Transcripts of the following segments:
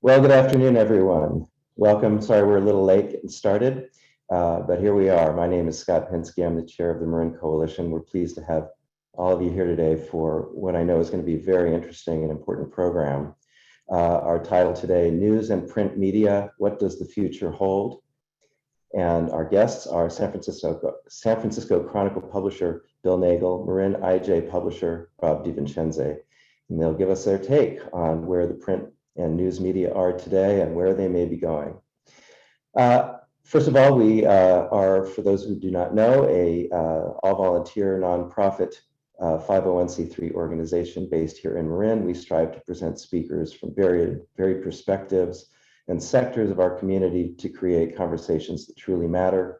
Well, good afternoon, everyone. Welcome. Sorry we're a little late getting started, but here we are. My name is Scott Penske. I'm the chair of the Marin Coalition. We're pleased to have all of you here today for what I know is going to be a very interesting and important program. Our title today, News and Print Media, What Does the Future Hold? And our guests are San Francisco Chronicle publisher Bill Nagle, Marin IJ publisher Rob DiVincenzi, and they'll give us their take on where the print and news media are today and where they may be going. First of all, we are, for those who do not know, a all-volunteer nonprofit 501c3 organization based here in Marin. We strive to present speakers from varied perspectives and sectors of our community to create conversations that truly matter.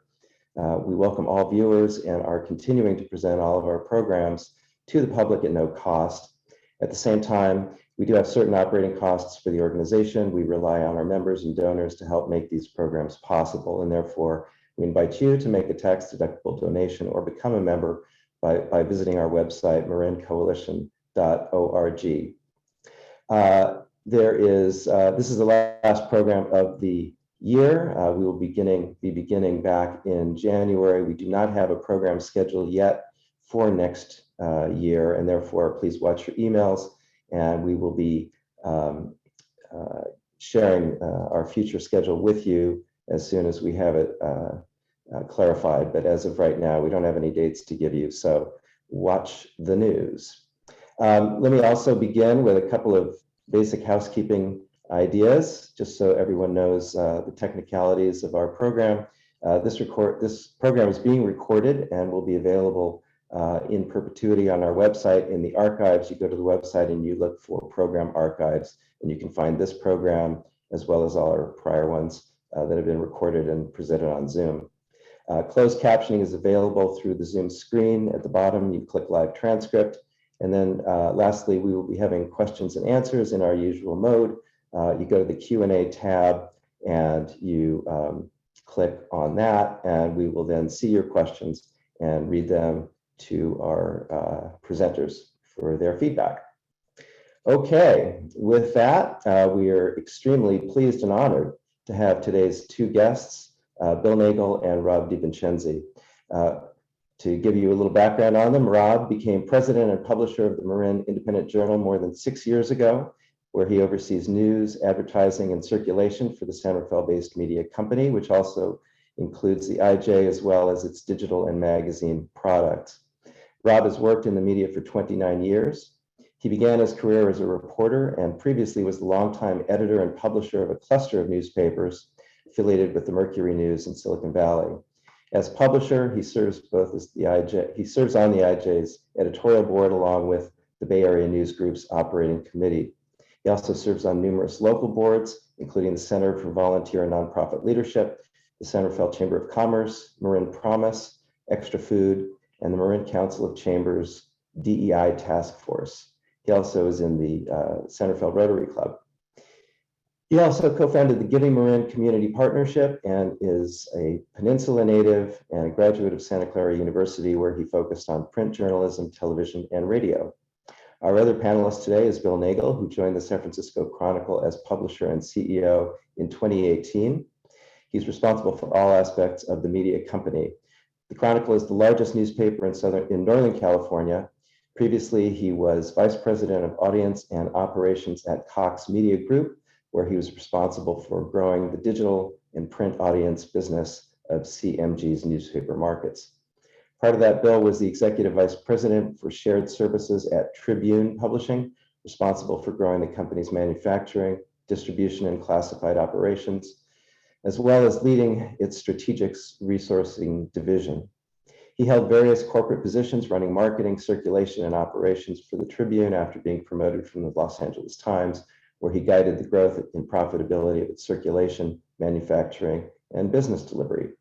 We welcome all viewers and are continuing to present all of our programs to the public at no cost. At the same time, we do have certain operating costs for the organization. We rely on our members and donors to help make these programs possible, and therefore we invite you to make a tax-deductible donation or become a member by visiting our website, marincoalition.org. This is the last program of the year. We will be beginning back in January. We do not have a program scheduled yet for next year, and therefore please watch your emails, and we will be sharing our future schedule with you as soon as we have it clarified. But as of right now, we don't have any dates to give you, so watch the news. Let me also begin with a couple of basic housekeeping ideas, just so everyone knows the technicalities of our program. This program is being recorded and will be available in perpetuity on our website. In the archives, you go to the website and you look for program archives, and you can find this program as well as all our prior ones that have been recorded and presented on Zoom. Closed captioning is available through the Zoom screen at the bottom. You click live transcript. And then lastly, we will be having questions and answers in our usual mode. You go to the Q&A tab and you click on that, and we will then see your questions and read them to our presenters for their feedback. Okay, with that, we are extremely pleased and honored to have today's two guests, Bill Nagle and Rob DiVincenzi. To give you a little background on them, Rob became president and publisher of the Marin Independent Journal more than 6 years ago, where he oversees news, advertising, and circulation for the San Rafael-based media company, which also includes the IJ as well as its digital and magazine products. Rob has worked in the media for 29 years. He began his career as a reporter and previously was the longtime editor and publisher of a cluster of newspapers affiliated with the Mercury News in Silicon Valley. As publisher, he serves on the IJ's editorial board along with the Bay Area News Group's operating committee. He also serves on numerous local boards, including the Center for Volunteer and Nonprofit Leadership, the San Rafael Chamber of Commerce, Marin Promise, Extra Food, and the Marin Council of Chambers DEI Task Force. He also is in the San Rafael Rotary Club. He also co-founded the Giving Marin Community Partnership and is a Peninsula native and a graduate of Santa Clara University, where he focused on print journalism, television, and radio. Our other panelist today is Bill Nagle, who joined the San Francisco Chronicle as publisher and CEO in 2018. He's responsible for all aspects of the media company. The Chronicle is the largest newspaper in Northern California. Previously, he was vice president of audience and operations at Cox Media Group, where he was responsible for growing the digital and print audience business of CMG's newspaper markets. Part of that, Bill was the executive vice president for shared services at Tribune Publishing, responsible for growing the company's manufacturing, distribution, and classified operations, as well as leading its strategic resourcing division. He held various corporate positions running marketing, circulation, and operations for the Tribune after being promoted from the Los Angeles Times, where he guided the growth and profitability of its circulation, manufacturing, and business delivery.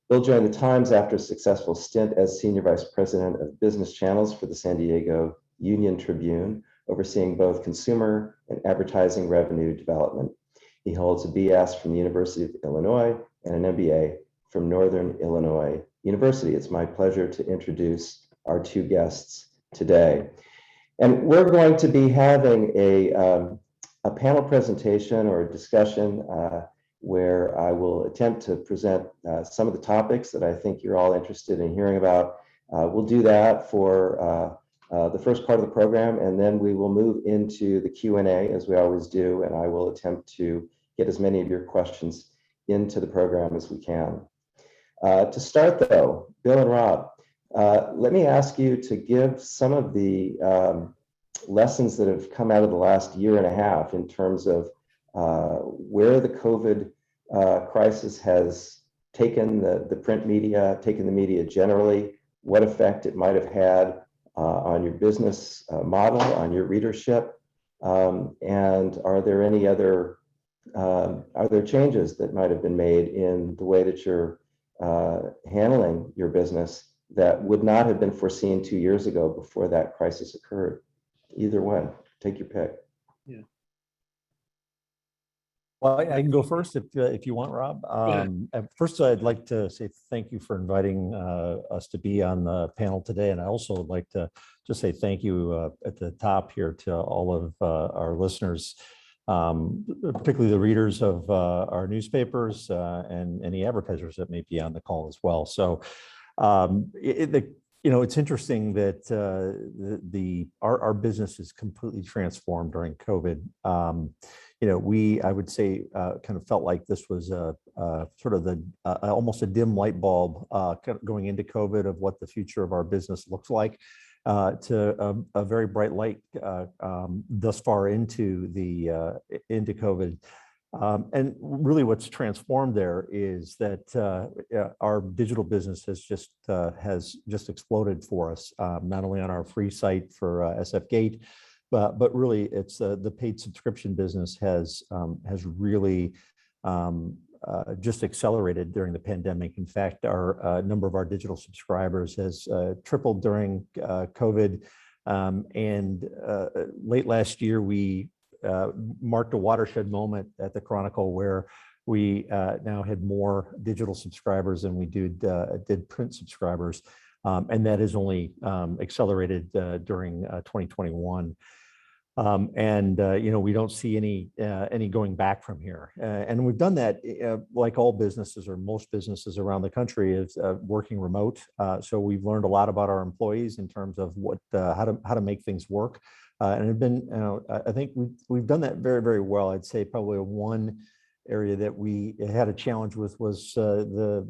Bill joined the Times after a successful stint as senior vice president of business channels for the San Diego Union Tribune, overseeing both consumer and advertising revenue development. He holds a BS from the University of Illinois and an MBA from Northern Illinois University. It's my pleasure to introduce our two guests today. And we're going to be having a a panel presentation or a discussion where I will attempt to present some of the topics that I think you're all interested in hearing about. We'll do that for the first part of the program, and then we will move into the Q&A as we always do, and I will attempt to get as many of your questions into the program as we can. To start though, Bill and Rob, let me ask you to give some of the lessons that have come out of the last year and a half in terms of where the COVID crisis has taken the print media, taken the media generally, what effect it might have had on your business model, on your readership, and are there any other changes that might have been made in the way that you're handling your business that would not have been foreseen 2 years ago before that crisis occurred? Either one, take your pick. Yeah. Well, I can go first if you want, Rob. First, I'd like to say thank you for inviting us to be on the panel today, and I also would like to just say thank you at the top here to all of our listeners, particularly the readers of our newspapers and any advertisers that may be on the call as well. So, it's interesting that our business is completely transformed during COVID. I would say, kind of felt like this was sort of almost a dim light bulb going into COVID of what the future of our business looks like, to a very bright light thus far into COVID. And really what's transformed there is that our digital business has just exploded for us, not only on our free site for SF Gate, but really it's the paid subscription business has really just accelerated during the pandemic. In fact, our number of our digital subscribers has tripled during COVID, and late last year we marked a watershed moment at the Chronicle where we now had more digital subscribers than we did print subscribers, and that has only accelerated during 2021. We don't see any going back from here. And we've done that like all businesses or most businesses around the country is working remote. So we've learned a lot about our employees in terms of how to make things work. And have been, I think we've done that very, very well. I'd say probably one area that we had a challenge with was the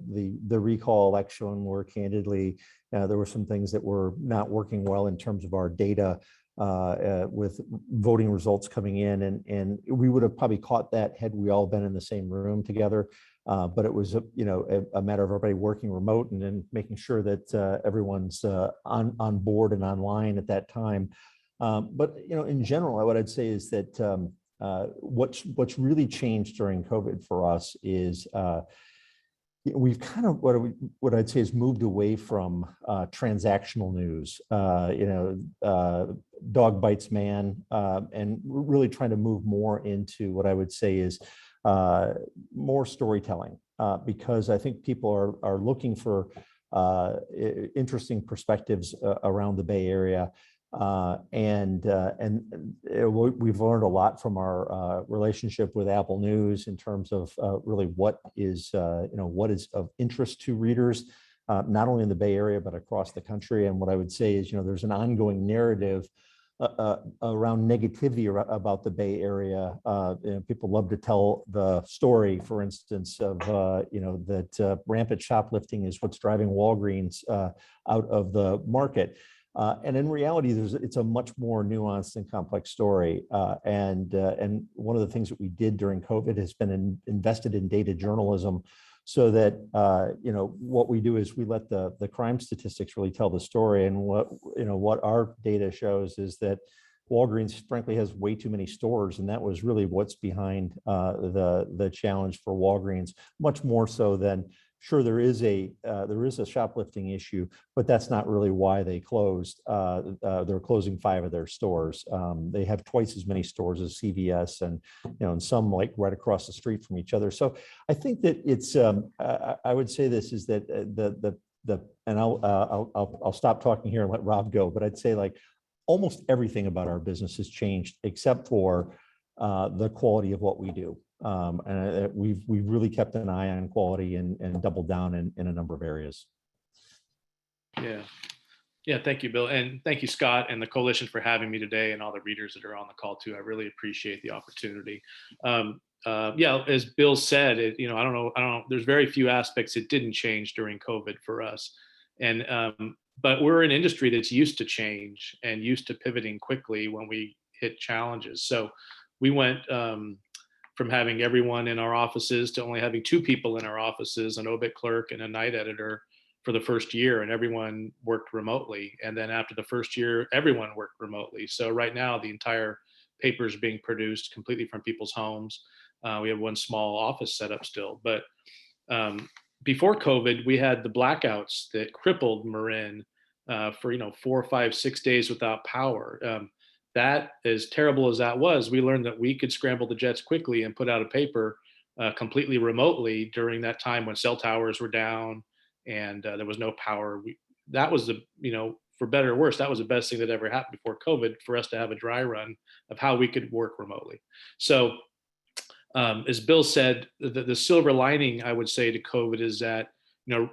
recall election, where candidly there were some things that were not working well in terms of our data with voting results coming in, and we would have probably caught that had we all been in the same room together. But it was a matter of everybody working remote and then making sure that everyone's on board and online at that time. But in general, what I'd say is that what's really changed during COVID for us is we've kind of what I'd say is moved away from transactional news, dog bites man, and really trying to move more into what I would say is more storytelling, because I think people are looking for interesting perspectives around the Bay Area. And we've learned a lot from our relationship with Apple News in terms of really what is of interest to readers, not only in the Bay Area but across the country. And what I would say is, there's an ongoing narrative around negativity about the Bay Area. People love to tell the story, for instance, of that rampant shoplifting is what's driving Walgreens out of the market. And in reality, it's a much more nuanced and complex story. And one of the things that we did during COVID has been invested in data journalism, so that what we do is we let the crime statistics really tell the story. And what our data shows is that Walgreens, frankly, has way too many stores, and that was really what's behind the challenge for Walgreens, much more so than. Sure, there is a shoplifting issue, but that's not really why they closed. They're closing 5 of their stores. They have twice as many stores as CVS, and some like right across the street from each other. So I think that it's. I would say this is that and I'll stop talking here and let Rob go. But I'd say like almost everything about our business has changed except for the quality of what we do. And we've really kept an eye on quality and doubled down in a number of areas. Yeah. Yeah, thank you, Bill. And thank you, Scott, and the coalition for having me today, and all the readers that are on the call too. I really appreciate the opportunity. Yeah, as Bill said, I don't know, there's very few aspects that didn't change during COVID for us. And, but we're an industry that's used to change and used to pivoting quickly when we hit challenges. So we went from having everyone in our offices to only having 2 people in our offices, an obit clerk and a night editor, for the first year, and everyone worked remotely. And then after the first year, everyone worked remotely. So right now, the entire paper is being produced completely from people's homes. We have one small office set up still, but before COVID, we had the blackouts that crippled Marin for 4, 5, 6 days without power. That, as terrible as that was, we learned that we could scramble the jets quickly and put out a paper completely remotely during that time when cell towers were down and there was no power. That was for better or worse, that was the best thing that ever happened before COVID, for us to have a dry run of how we could work remotely. So as Bill said, the silver lining, I would say, to COVID is that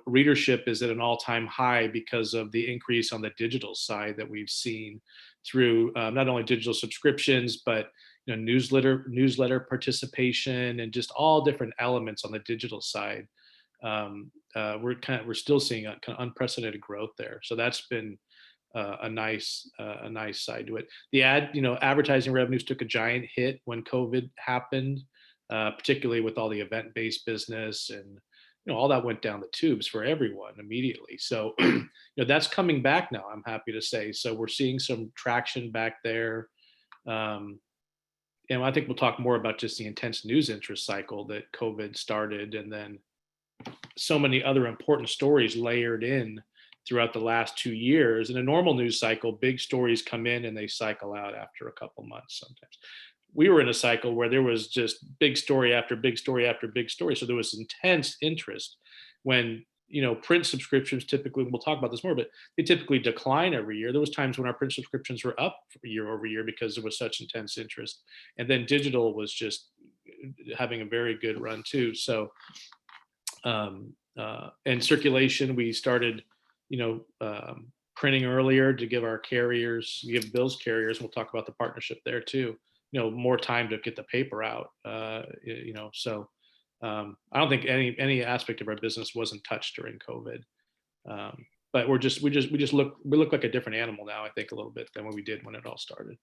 readership is at an all-time high because of the increase on the digital side that we've seen through not only digital subscriptions, but newsletter participation and just all different elements on the digital side. We're still seeing a kind of unprecedented growth there. So that's been a nice side to it. The advertising revenues took a giant hit when COVID happened, particularly with all the event-based business, and all that went down the tubes for everyone immediately. So that's coming back now, I'm happy to say. So we're seeing some traction back there. And I think we'll talk more about just the intense news interest cycle that COVID started, and then so many other important stories layered in throughout the last 2 years. In a normal news cycle, big stories come in and they cycle out after a couple months sometimes. We were in a cycle where there was just big story after big story after big story. So there was intense interest when, print subscriptions typically, we'll talk about this more, but they typically decline every year. There was times when our print subscriptions were up year over year because there was such intense interest. And then digital was just having a very good run too. So, and circulation, we started, printing earlier to give our carriers, give Bill's carriers, we'll talk about the partnership there too, more time to get the paper out. So I don't think any aspect of our business wasn't touched during COVID. But we look like a different animal now, I think, a little bit than what we did when it all started.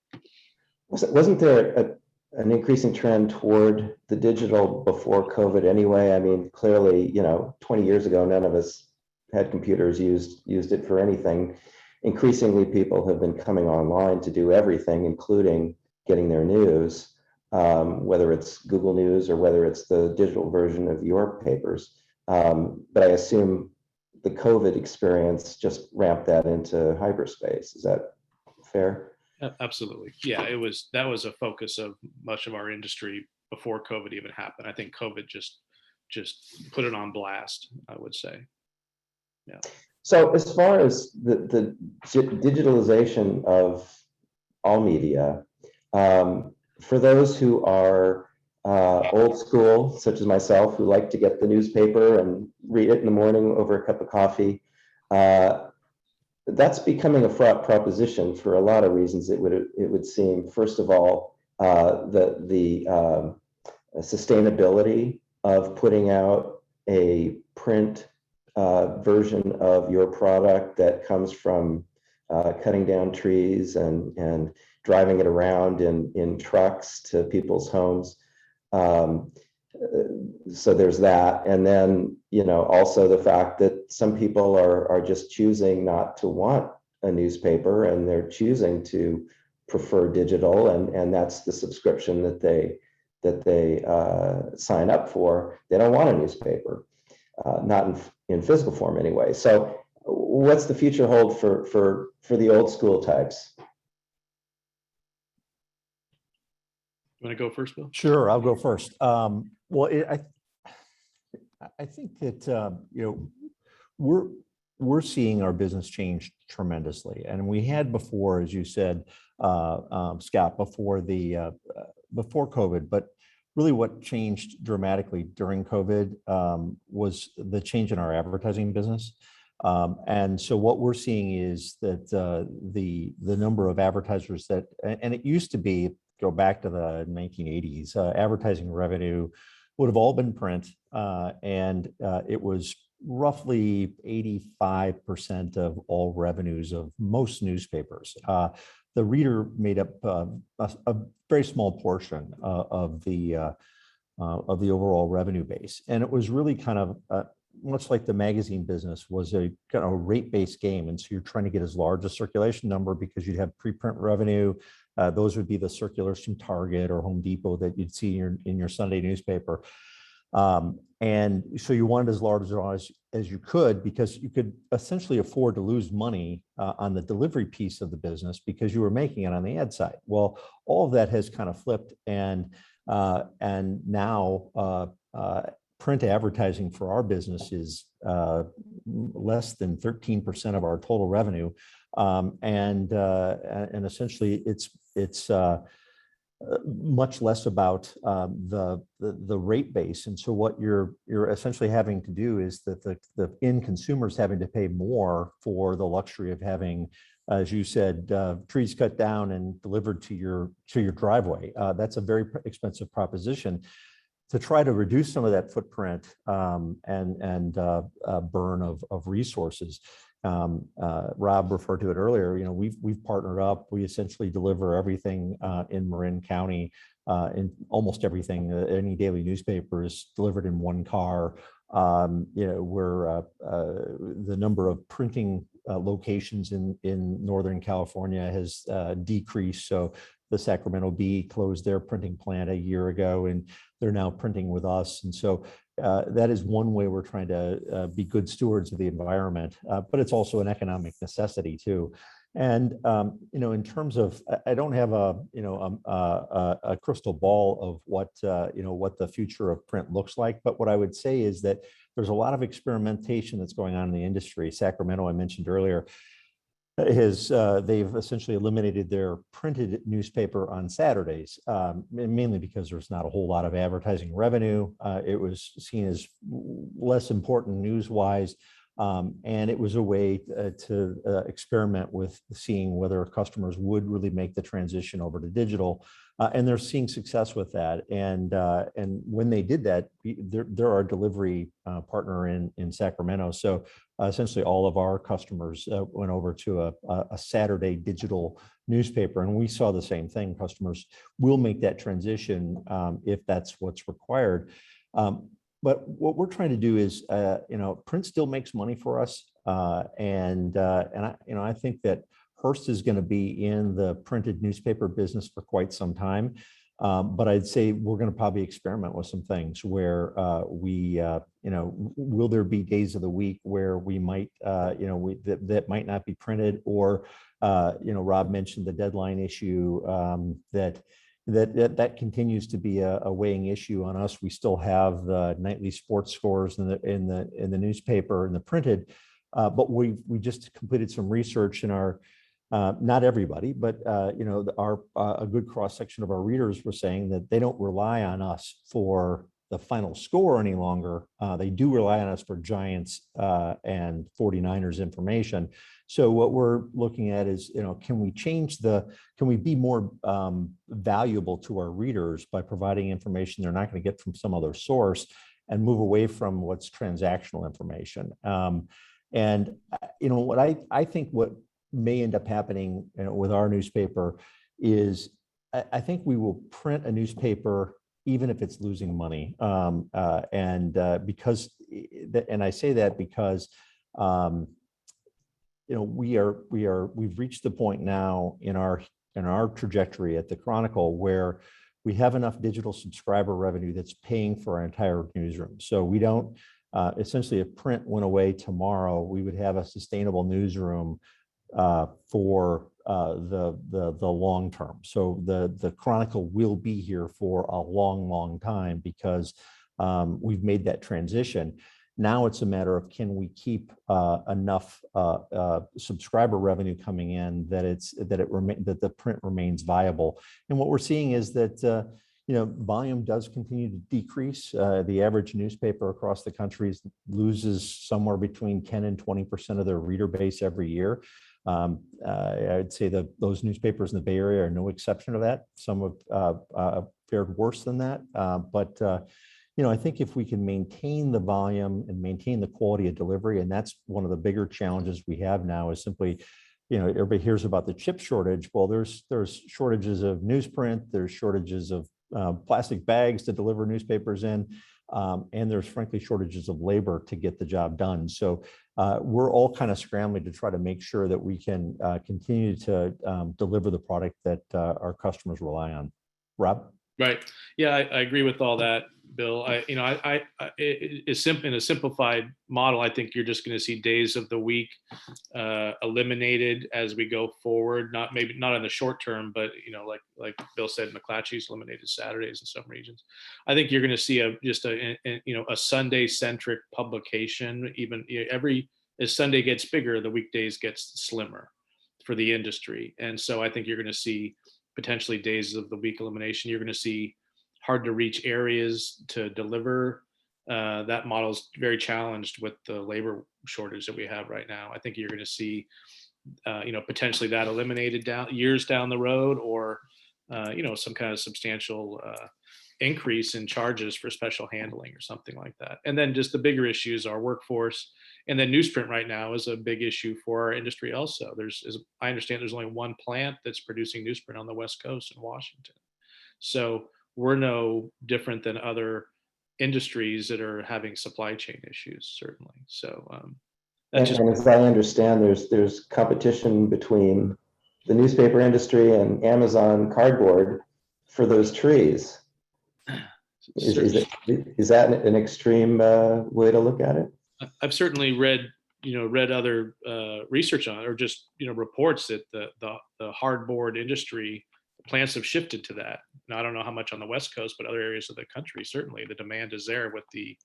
Wasn't there an increasing trend toward the digital before COVID anyway? I mean, clearly, 20 years ago, none of us had computers, used it for anything. Increasingly, people have been coming online to do everything, including getting their news, whether it's Google News or whether it's the digital version of your papers. But I assume the COVID experience just ramped that into hyperspace. Is that fair? Absolutely. Yeah, that was a focus of much of our industry before COVID even happened. I think COVID just put it on blast, I would say. Yeah. So as far as the digitalization of all media, for those who are old school, such as myself, who like to get the newspaper and read it in the morning over a cup of coffee, that's becoming a fraught proposition for a lot of reasons. It would seem. First of all, the sustainability of putting out a print version of your product that comes from cutting down trees and driving it around in trucks to people's homes. So there's that. And then, also the fact that some people are just choosing not to want a newspaper, and they're choosing to prefer digital, and that's the subscription that they sign up for. They don't want a newspaper, not in physical form anyway. So what's the future hold for the old school types? You want to go first, Bill? Sure, I'll go first. I think that we're seeing our business change tremendously, and we had before, as you said, Scott, before the before COVID, but really what changed dramatically during COVID was the change in our advertising business. And so what we're seeing is that the number of advertisers that, and it used to be, go back to the 1980s, advertising revenue would have all been print, and it was roughly 85% of all revenues of most newspapers. The reader made up a very small portion of the overall revenue base, and it was really kind of much like the magazine business was a kind of rate-based game, and so you're trying to get as large a circulation number because you'd have preprint revenue. Those would be the circulars from Target or Home Depot that you'd see in your Sunday newspaper. And so you wanted as large as you could, because you could essentially afford to lose money on the delivery piece of the business because you were making it on the ad side. Well, all of that has kind of flipped, and now print advertising for our business is less than 13% of our total revenue, and essentially it's much less about the rate base. And so what you're essentially having to do is that the end consumers having to pay more for the luxury of having, as you said, trees cut down and delivered to your driveway. That's a very expensive proposition. To try to reduce some of that footprint and burn of resources. Rob referred to it earlier. You know, we've partnered up. We essentially deliver everything in Marin County, in almost everything. Any daily newspaper is delivered in one car. You know, we're the number of printing locations in Northern California has decreased. So the Sacramento Bee closed their printing plant a year ago, and they're now printing with us. And so that is one way we're trying to be good stewards of the environment, but it's also an economic necessity too. And you know, in terms of, I don't have a crystal ball of what what the future of print looks like, but what I would say is that there's a lot of experimentation that's going on in the industry. Sacramento, I mentioned earlier, they've essentially eliminated their printed newspaper on Saturdays, mainly because there's not a whole lot of advertising revenue. It was seen as less important news-wise, and it was a way to experiment with seeing whether customers would really make the transition over to digital, and they're seeing success with that. And when they did that, they're our delivery partner in Sacramento. So essentially, all of our customers went over to a Saturday digital newspaper, and we saw the same thing. Customers will make that transition if that's what's required. But what we're trying to do is, print still makes money for us, and I think that Hearst is going to be in the printed newspaper business for quite some time. But I'd say we're going to probably experiment with some things where will there be days of the week where we might, that might not be printed, or, Rob mentioned the deadline issue, that continues to be a weighing issue on us. We still have the nightly sports scores in the newspaper, in the printed, but we just completed some research in our, not everybody, but a good cross section of our readers were saying that they don't rely on us for the final score any longer. They do rely on us for Giants and 49ers information. So what we're looking at is, can we be more valuable to our readers by providing information they're not going to get from some other source, and move away from what's transactional information. What I think what may end up happening with our newspaper is I think we will print a newspaper even if it's losing money. Because I say that because we've reached the point now in our trajectory at the Chronicle where we have enough digital subscriber revenue that's paying for our entire newsroom. So we don't essentially, if print went away tomorrow, we would have a sustainable newsroom for the long term. So the Chronicle will be here for a long time because we've made that transition. Now it's a matter of, can we keep enough subscriber revenue coming in that the print remains viable? And what we're seeing is that volume does continue to decrease. The average newspaper across the country loses somewhere between 10 and 20% of their reader base every year. I'd say that those newspapers in the Bay Area are no exception to that. Some have fared worse than that. But I think if we can maintain the volume and maintain the quality of delivery, and that's one of the bigger challenges we have now, is simply, everybody hears about the chip shortage. Well, there's shortages of newsprint, there's shortages of plastic bags to deliver newspapers in, and there's frankly shortages of labor to get the job done. So we're all kind of scrambling to try to make sure that we can continue to deliver the product that our customers rely on. Rob? Right. Yeah, I agree with all that, Bill. In a simplified model, I think you're just going to see days of the week eliminated as we go forward. Maybe not in the short term, but like Bill said, McClatchy's eliminated Saturdays in some regions. I think you're going to see a Sunday centric publication. Even as Sunday gets bigger, the weekdays gets slimmer for the industry, and so I think you're going to see potentially days of the week elimination. You're going to see hard to reach areas to deliver. That model is very challenged with the labor shortage that we have right now. I think you're going to see, potentially that eliminated years down the road, or, some kind of substantial increase in charges for special handling or something like that. And then just the bigger issues are workforce. And then newsprint right now is a big issue for our industry also. I understand there's only one plant that's producing newsprint on the West Coast in Washington. So we're no different than other industries that are having supply chain issues, certainly. So and as I understand, there's competition between the newspaper industry and Amazon cardboard for those trees. Is that an extreme way to look at it? I've certainly read other research on it, or just reports that the hardboard industry plants have shifted to that. Now, I don't know how much on the West Coast, but other areas of the country, certainly the demand is there with the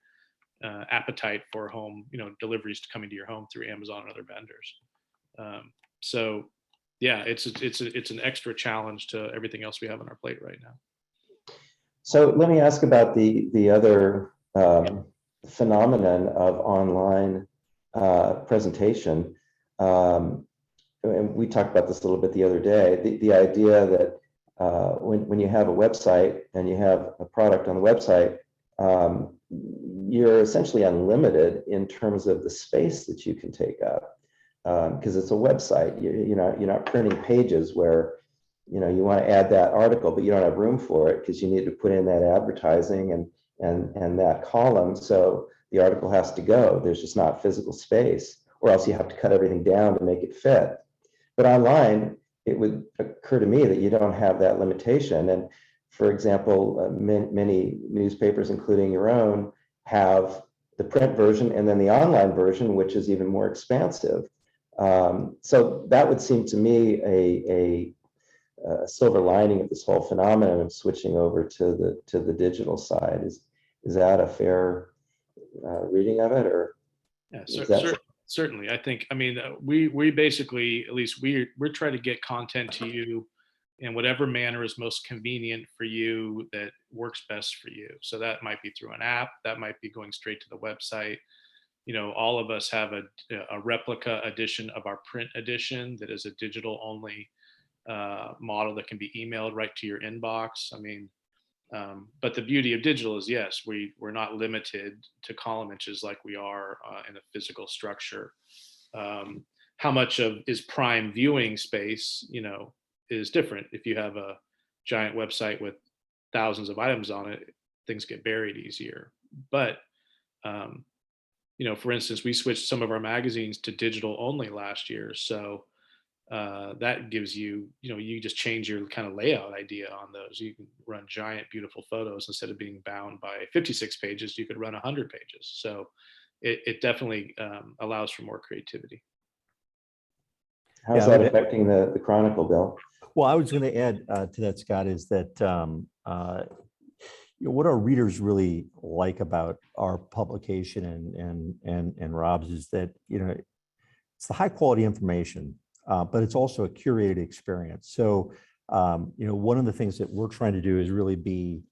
appetite for home deliveries coming to your home through Amazon and other vendors. So yeah, it's an extra challenge to everything else we have on our plate right now. So let me ask about the other phenomenon of online presentation. And we talked about this a little bit the other day, the idea that when you have a website and you have a product on the website, you're essentially unlimited in terms of the space that you can take up, because it's a website. You're not printing pages where you want to add that article, but you don't have room for it because you need to put in that advertising and that column. So the article has to go. There's just not physical space, or else you have to cut everything down to make it fit. But online, it would occur to me that you don't have that limitation. And for example, many newspapers, including your own, have the print version and then the online version, which is even more expansive. So that would seem to me a silver lining of this whole phenomenon of switching over to the digital side. Is that a fair reading of it, or? Yeah, certainly. I think, we basically, at least we're trying to get content to you in whatever manner is most convenient for you, that works best for you. So that might be through an app, that might be going straight to the website. All of us have a replica edition of our print edition that is a digital only model that can be emailed right to your inbox. But the beauty of digital is, yes, we're not limited to column inches like we are in a physical structure. How much is prime viewing space, is different. If you have a giant website with thousands of items on it, things get buried easier. But for instance, we switched some of our magazines to digital only last year, so that gives you, you just change your kind of layout idea on those. You can run giant, beautiful photos instead of being bound by 56 pages. You could run 100 pages. So it definitely allows for more creativity. How's that affecting the Chronicle, Bill? Well, I was going to add to that, Scott, is that what our readers really like about our publication and Rob's is that, it's the high quality information, but it's also a curated experience. So, one of the things that we're trying to do is really be,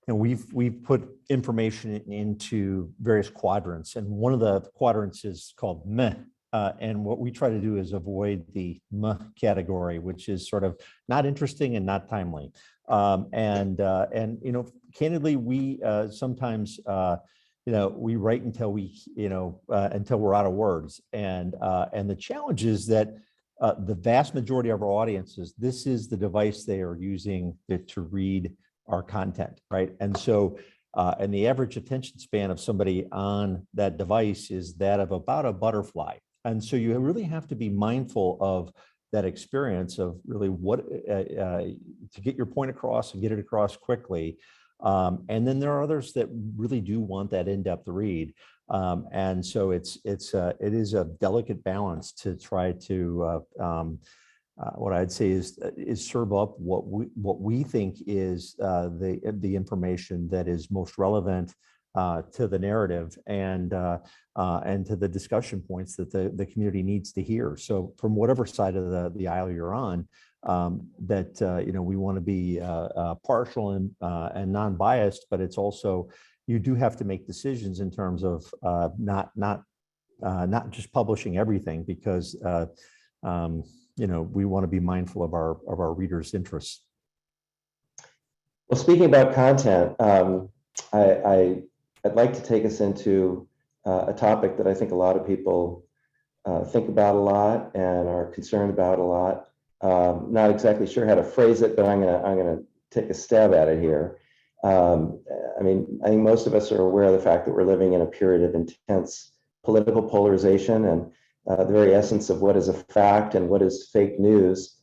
we've put information into various quadrants, and one of the quadrants is called meh. And what we try to do is avoid the meh category, which is sort of not interesting and not timely. Candidly, we sometimes we write until until we're out of words. And the challenge is that the vast majority of our audiences, this is the device they are using to read our content, right? And so, and the average attention span of somebody on that device is that of about a butterfly. And so you really have to be mindful of that experience of really what to get your point across and get it across quickly. And then there are others that really do want that in-depth read. And so it is a delicate balance to try to what I'd say is serve up what we think is the information that is most relevant to the narrative and to the discussion points that the community needs to hear. So from whatever side of the aisle you're on, we want to be partial and non-biased, but it's also, you do have to make decisions in terms of not just publishing everything, because we want to be mindful of our readers' interests. Well, speaking about content, I'd like to take us into a topic that I think a lot of people think about a lot and are concerned about a lot. Not exactly sure how to phrase it, but I'm gonna take a stab at it here. I think most of us are aware of the fact that we're living in a period of intense political polarization, and the very essence of what is a fact and what is fake news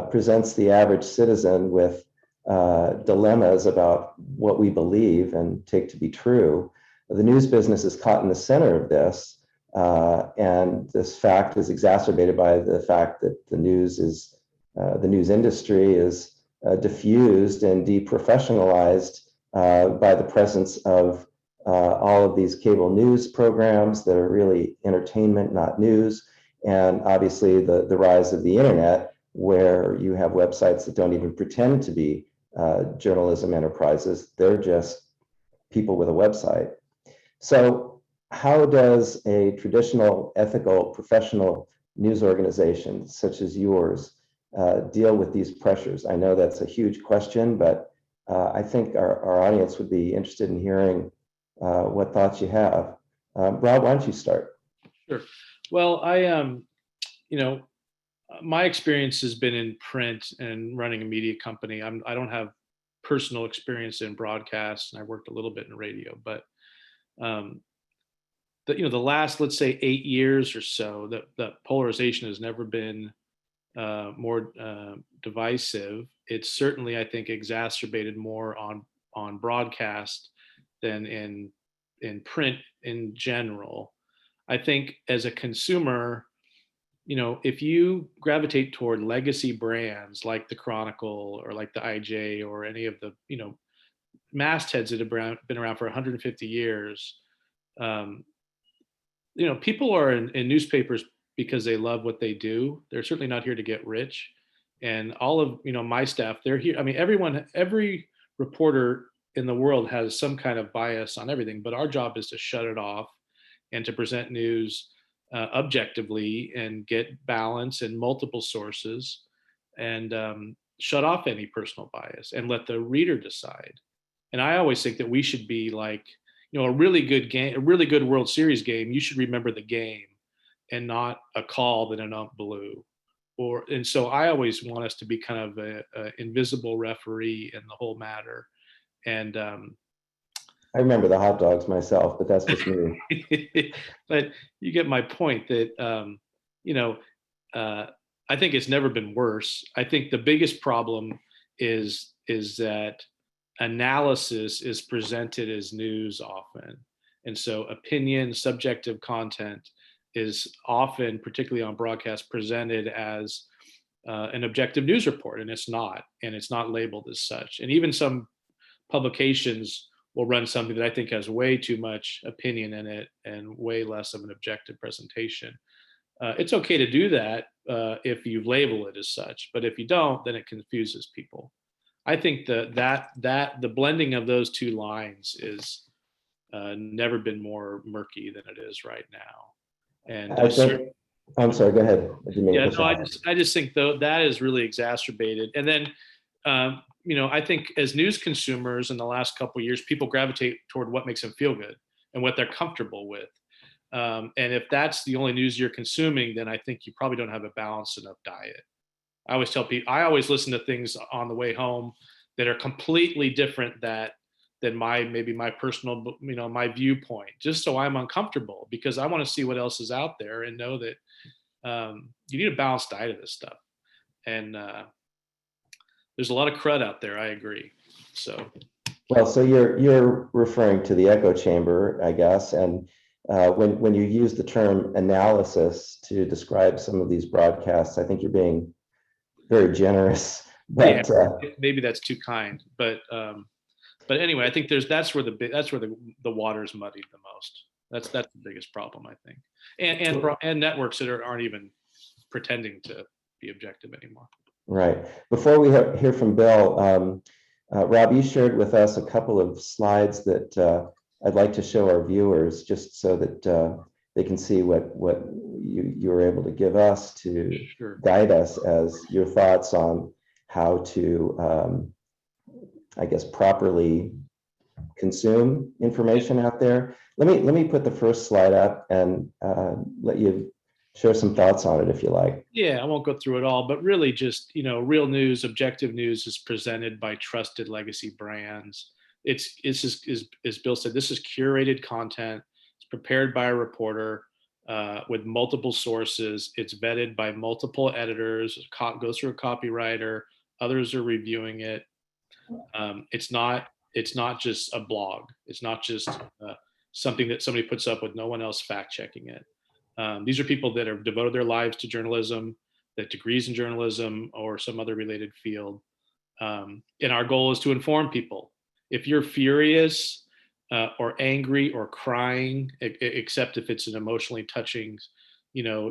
presents the average citizen with dilemmas about what we believe and take to be true. The news business is caught in the center of this, and this fact is exacerbated by the fact that the news industry is diffused and deprofessionalized by the presence of all of these cable news programs that are really entertainment, not news, and obviously the rise of the internet, where you have websites that don't even pretend to be journalism enterprises. They're just people with a website. So how does a traditional, ethical, professional news organization such as yours deal with these pressures? I know that's a huge question, but I think our audience would be interested in hearing what thoughts you have. Rob, why don't you start? Sure. Well, my experience has been in print and running a media company. I don't have personal experience in broadcast, and I worked a little bit in radio, but the last, let's say, 8 years or so, that polarization has never been more divisive. It's certainly, I think, exacerbated more on broadcast than in print in general. I think as a consumer, if you gravitate toward legacy brands like the Chronicle or like the IJ or any of the, mastheads that have been around for 150 years, people are in newspapers because they love what they do. They're certainly not here to get rich. And all of, my staff, they're here. I mean, every reporter in the world has some kind of bias on everything, but our job is to shut it off and to present news objectively and get balance and multiple sources, and shut off any personal bias and let the reader decide. And I always think that we should be like, a really good game, a really good World Series game. You should remember the game and not a call that an ump blew. And so I always want us to be kind of a invisible referee in the whole matter. And I remember the hot dogs myself, but that's just me. But you get my point that, I think it's never been worse. I think the biggest problem is that analysis is presented as news often. And so opinion, subjective content is often, particularly on broadcast, presented as an objective news report, and it's not labeled as such. And even some publications will run something that I think has way too much opinion in it and way less of an objective presentation. It's okay to do that if you label it as such, but if you don't, then it confuses people. I think that the blending of those two lines is never been more murky than it is right now. And I think, I'm sorry, go ahead. I didn't mean to yeah, cut no, you off. I just think though that is really exacerbated. And then, I think as news consumers in the last couple of years, people gravitate toward what makes them feel good and what they're comfortable with. And if that's the only news you're consuming, then I think you probably don't have a balanced enough diet. I always tell people, I always listen to things on the way home that are completely different than maybe my personal, my viewpoint, just so I'm uncomfortable, because I want to see what else is out there and know that you need a balanced diet of this stuff. And there's a lot of crud out there. I agree. So. Well, so you're referring to the echo chamber, I guess, and when you use the term analysis to describe some of these broadcasts, I think you're being very generous. But maybe that's too kind. But anyway, I think that's where the water's muddied the most. That's the biggest problem, I think, and networks that aren't even pretending to be objective anymore. Right. Before we hear from Bill, Rob, you shared with us a couple of slides that I'd like to show our viewers, just so that they can see what you were able to give us to guide us as your thoughts on how to, I guess, properly consume information out there. Let me put the first slide up and let you share some thoughts on it if you like. Yeah, I won't go through it all, but really just, real news, objective news is presented by trusted legacy brands. It's just, as Bill said, this is curated content. It's prepared by a reporter with multiple sources. It's vetted by multiple editors, goes through a copywriter. Others are reviewing it. It's not just a blog. It's not just something that somebody puts up with no one else fact checking it. These are people that have devoted their lives to journalism, that degrees in journalism or some other related field. And our goal is to inform people. If you're furious or angry or crying, except if it's an emotionally touching,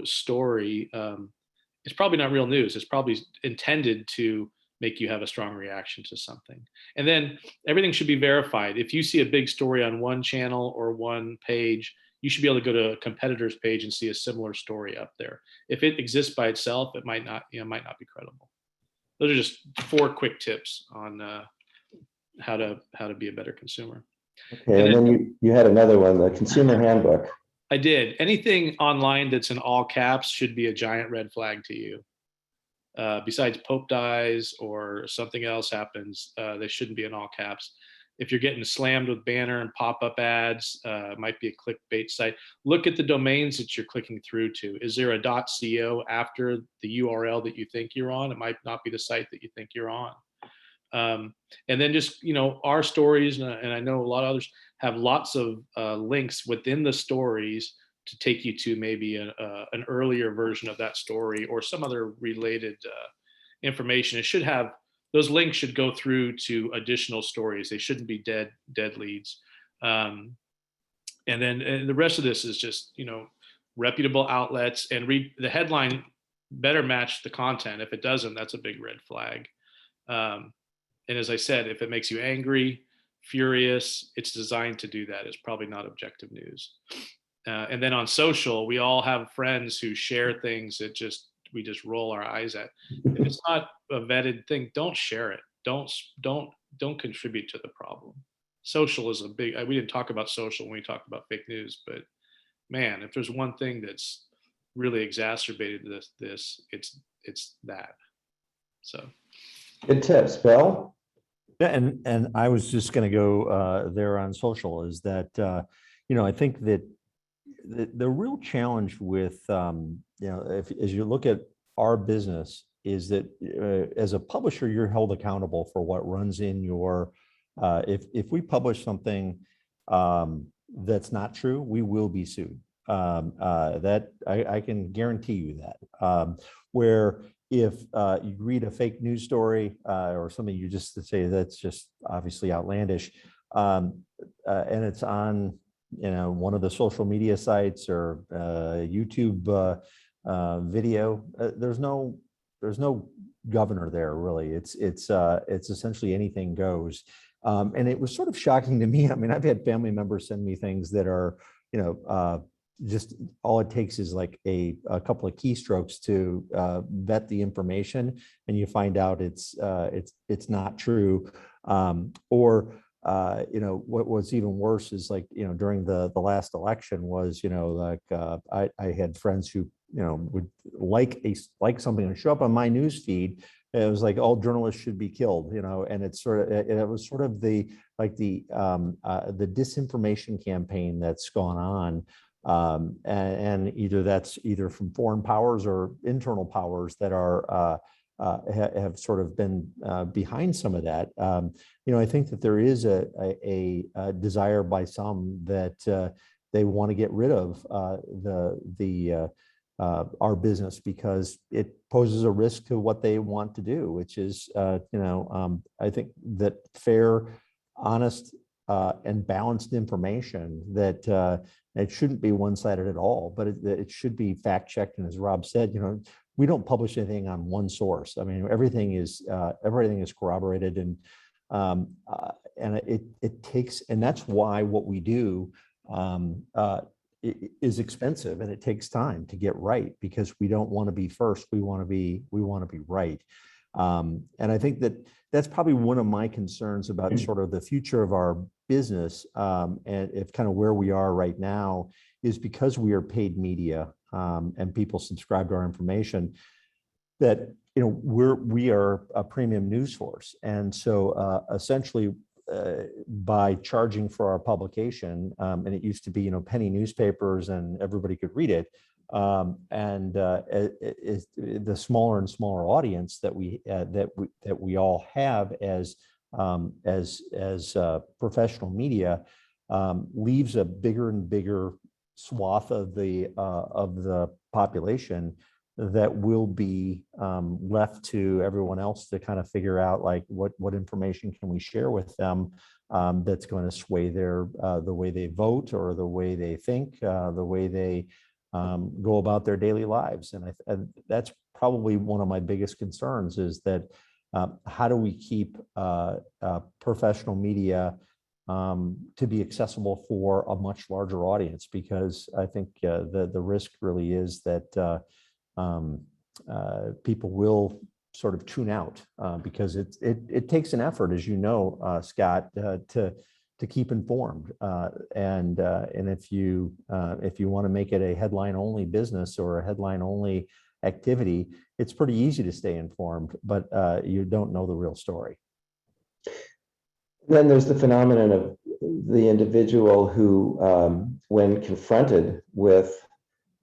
story, it's probably not real news. It's probably intended to make you have a strong reaction to something. And then everything should be verified. If you see a big story on one channel or one page, you should be able to go to a competitor's page and see a similar story up there. If it exists by itself, it might not be credible. Those are just 4 quick tips on how to be a better consumer. Okay, and then you had another one, the Consumer Handbook. I did. Anything online that's in all caps should be a giant red flag to you. Besides Pope dies or something else happens, they shouldn't be in all caps. If you're getting slammed with banner and pop-up ads, might be a clickbait site. Look at the domains that you're clicking through to. Is there a .co after the URL that you think you're on? It might not be the site that you think you're on. And then just, our stories, and I know a lot of others have lots of links within the stories to take you to maybe an earlier version of that story or some other related information. It should have, those links should go through to additional stories. They shouldn't be dead leads. And then the rest of this is just, reputable outlets, and read the headline better match the content. If it doesn't, that's a big red flag. And as I said, if it makes you angry, furious, it's designed to do that. It's probably not objective news. And then on social, we all have friends who share things that we just roll our eyes at. If it's not a vetted thing, don't share it. Don't contribute to the problem. Social is we didn't talk about social when we talked about fake news, but man, if there's one thing that's really exacerbated this, it's that. So. Good tips, Bill. Yeah, and I was just going to go there on social is that, I think that the real challenge with, as you look at our business is that as a publisher, you're held accountable for what runs in your, if we publish something that's not true, we will be sued. That I can guarantee you that. Where if you read a fake news story or something, you just say that's just obviously outlandish, and it's on one of the social media sites or YouTube video. There's no governor there, really. It's essentially anything goes. And it was sort of shocking to me. I mean, I've had family members send me things that are, just all it takes is like a couple of keystrokes to vet the information, and you find out it's not true. What was even worse is like, during the last election was, I had friends who, would like something to show up on my news feed. It was like all journalists should be killed, and it was sort of the disinformation campaign that's gone on. And either from foreign powers or internal powers that are have sort of been behind some of that. I think that there is a desire by some that they want to get rid of our business because it poses a risk to what they want to do, which is, I think that fair, honest, and balanced information that it shouldn't be one-sided at all, but it should be fact-checked. And as Rob said, we don't publish anything on one source. I mean, everything is corroborated, and it takes, and that's why what we do is expensive, and it takes time to get right because we don't want to be first. We want to be right. And I think that that's probably one of my concerns about sort of the future of our business, and if kind of where we are right now is because we are paid media, and people subscribe to our information, that we are a premium news source. And so essentially by charging for our publication, and it used to be penny newspapers and everybody could read it, and the smaller and smaller audience that we all have as professional media, leaves a bigger and bigger swath of the population that will be left to everyone else to kind of figure out like what information can we share with them that's going to sway the way they vote or the way they think, the way they go about their daily lives. And that's probably one of my biggest concerns is that how do we keep professional media to be accessible for a much larger audience? Because I think the risk really is that people will sort of tune out because it takes an effort, as you know, Scott, to keep informed. And if you want to make it a headline only business or a headline only activity, it's pretty easy to stay informed, but you don't know the real story. Then there's the phenomenon of the individual who, when confronted with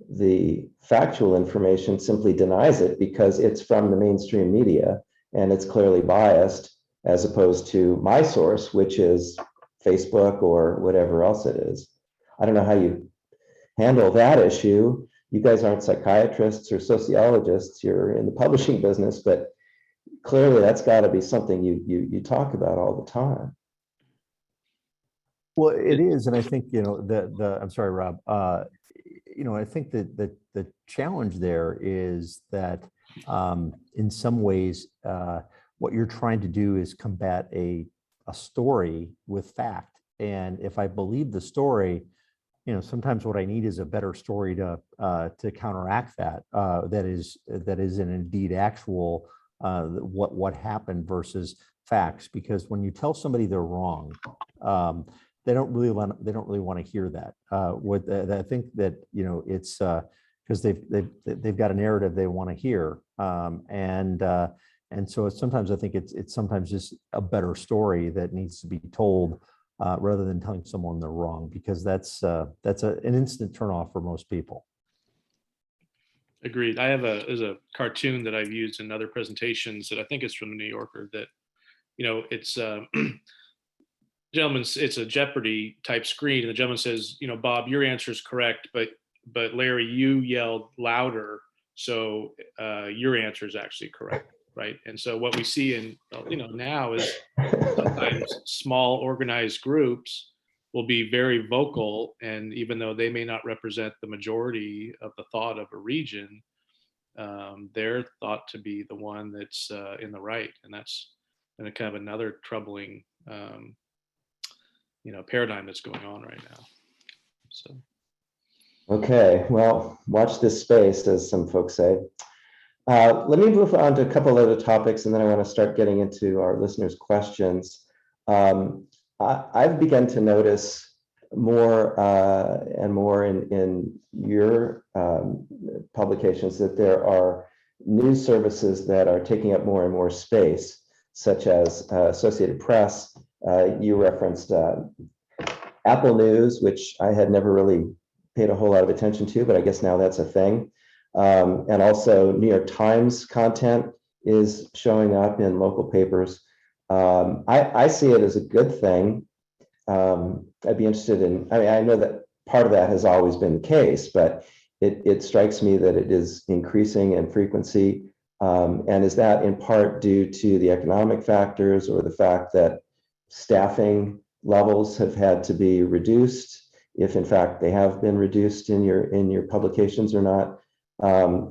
the factual information, simply denies it because it's from the mainstream media and it's clearly biased, as opposed to my source, which is Facebook or whatever else it is. I don't know how you handle that issue. You guys aren't psychiatrists or sociologists, you're in the publishing business, but clearly that's got to be something you talk about all the time. Well, it is, and I think I'm sorry, Rob. I think that the challenge there is that in some ways, what you're trying to do is combat a story with fact. And if I believe the story, sometimes what I need is a better story to counteract that. That is an indeed actual what happened versus facts. Because when you tell somebody they're wrong, they don't really want to hear that. I think that it's because they've got a narrative they want to hear, and so sometimes I think it's sometimes just a better story that needs to be told rather than telling someone they're wrong, because that's an instant turnoff for most people. Agreed. There's a cartoon that I've used in other presentations that I think is from the New Yorker that, it's gentleman, it's a Jeopardy type screen, and the gentleman says, Bob, your answer is correct, but Larry, you yelled louder, so your answer is actually correct. right? And so what we see in, now is sometimes small organized groups will be very vocal, and even though they may not represent the majority of the thought of a region, they're thought to be the one that's in the right, and that's kind of another troubling paradigm that's going on right now. So okay, well, watch this space, as some folks say. Let me move on to a couple other topics, and then I want to start getting into our listeners' questions. I've begun to notice more and more in your publications that there are news services that are taking up more and more space, such as Associated Press. You referenced Apple News, which I had never really paid a whole lot of attention to, but I guess now that's a thing. And also New York Times content is showing up in local papers. I see it as a good thing. I'd be interested in, I know that part of that has always been the case, but it strikes me that it is increasing in frequency. And is that in part due to the economic factors or the fact that staffing levels have had to be reduced, if in fact they have been reduced in your publications or not?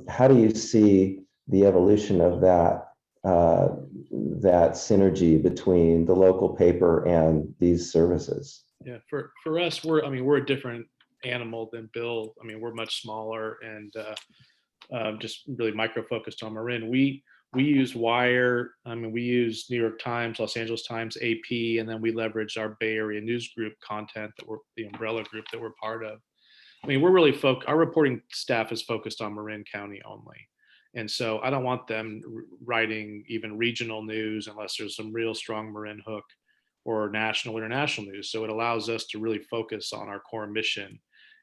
How do you see the evolution of that synergy between the local paper and these services? Yeah, for us, we're a different animal than Bill. We're much smaller and just really micro focused on Marin. We use Wire. We use New York Times, Los Angeles Times, AP, and then we leverage our Bay Area news group content that we're the umbrella group that we're part of. We're really our reporting staff is focused on Marin County only. And so I don't want them writing even regional news unless there's some real strong Marin hook or national, international news. So it allows us to really focus on our core mission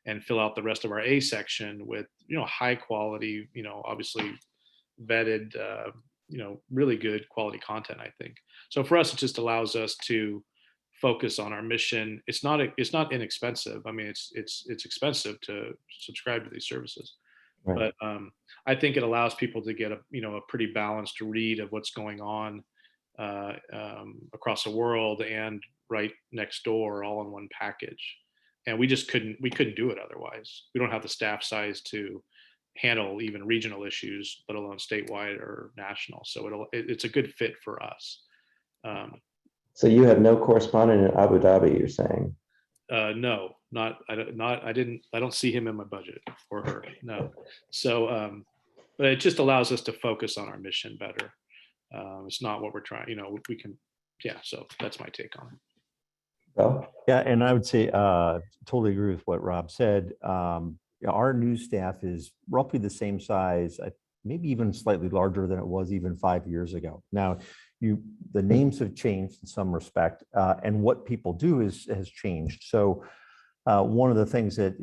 and fill out the rest of our A section with, high quality, obviously vetted, really good quality content, I think. So for us, it just allows us to focus on our mission. It's not inexpensive. It's expensive to subscribe to these services, right. But I think it allows people to get a pretty balanced read of what's going on across the world and right next door, all in one package. And we couldn't do it otherwise. We don't have the staff size to handle even regional issues, let alone statewide or national. So it's a good fit for us. So you have no correspondent in Abu Dhabi, you're saying? No, I don't see him in my budget, or her. No. So, but it just allows us to focus on our mission better. It's not what we're trying, we can, yeah. So that's my take on it. Well, yeah, and I would say totally agree with what Rob said. Our news staff is roughly the same size, maybe even slightly larger than it was even 5 years ago. Now, the names have changed in some respect, and what people do has changed. So one of the things that,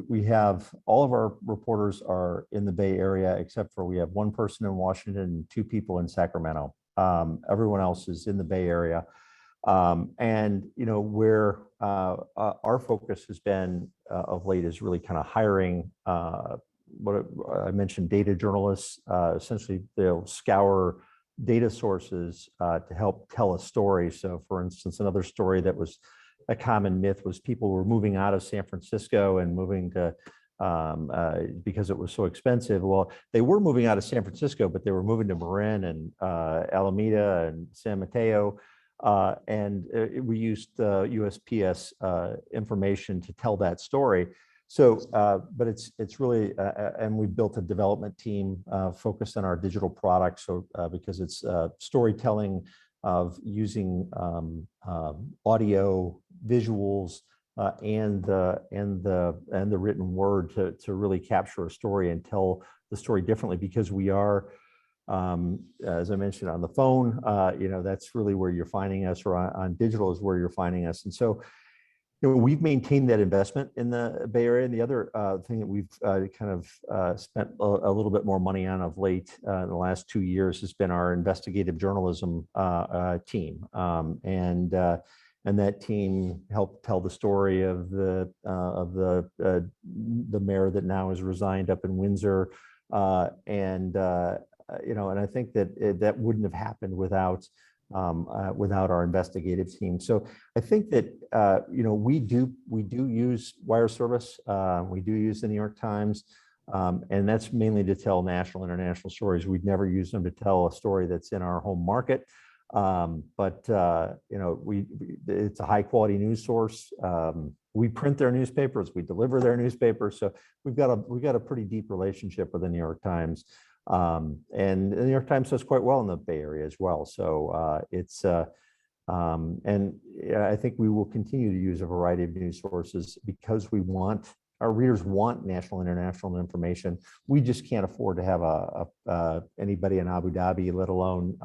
we have, all of our reporters are in the Bay Area, except for we have one person in Washington and 2 people in Sacramento. Everyone else is in the Bay Area. And, where our focus has been of late is really kind of hiring what I mentioned, data journalists. Essentially, they'll scour data sources to help tell a story. So for instance, another story that was a common myth was people were moving out of San Francisco and moving to because it was so expensive. Well, they were moving out of San Francisco, but they were moving to Marin and Alameda and San Mateo. And we used USPS information to tell that story. So, but it's really, and we built a development team focused on our digital products. So, because it's storytelling of using audio, visuals, and the written word to really capture a story and tell the story differently. Because we are, as I mentioned, on the phone, that's really where you're finding us, or on digital is where you're finding us. And so, we've maintained that investment in the Bay Area. And the other thing that we've kind of spent a little bit more money on of late in the last 2 years has been our investigative journalism team. And that team helped tell the story of the mayor that now is resigned up in Windsor, and and I think that that wouldn't have happened without our investigative team. So I think that we do use wire service. We do use the New York Times, and that's mainly to tell national, international stories. We'd never use them to tell a story that's in our home market. But it's a high quality news source. We print their newspapers, we deliver their newspapers. So we've got a pretty deep relationship with the New York Times. And the New York Times does quite well in the Bay Area as well. So I think we will continue to use a variety of news sources because our readers want national, international information. We just can't afford to have anybody in Abu Dhabi, let alone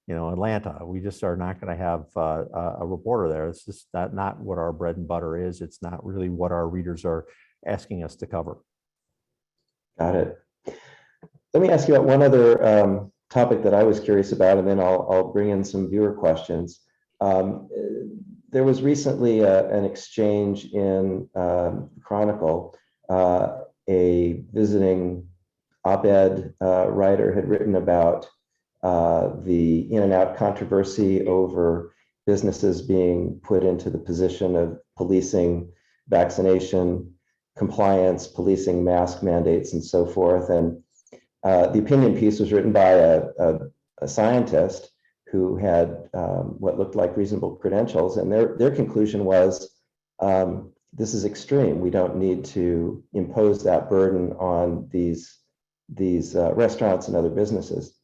Atlanta. We just are not going to have a reporter there. It's just not what our bread and butter is. It's not really what our readers are asking us to cover. Got it. Let me ask you about one other topic that I was curious about, and then I'll bring in some viewer questions. There was recently an exchange in Chronicle. A visiting op-ed writer had written about the in and out controversy over businesses being put into the position of policing vaccination compliance, policing mask mandates, and so forth. And the opinion piece was written by a scientist who had what looked like reasonable credentials, and their conclusion was this is extreme. We don't need to impose that burden on these restaurants and other businesses.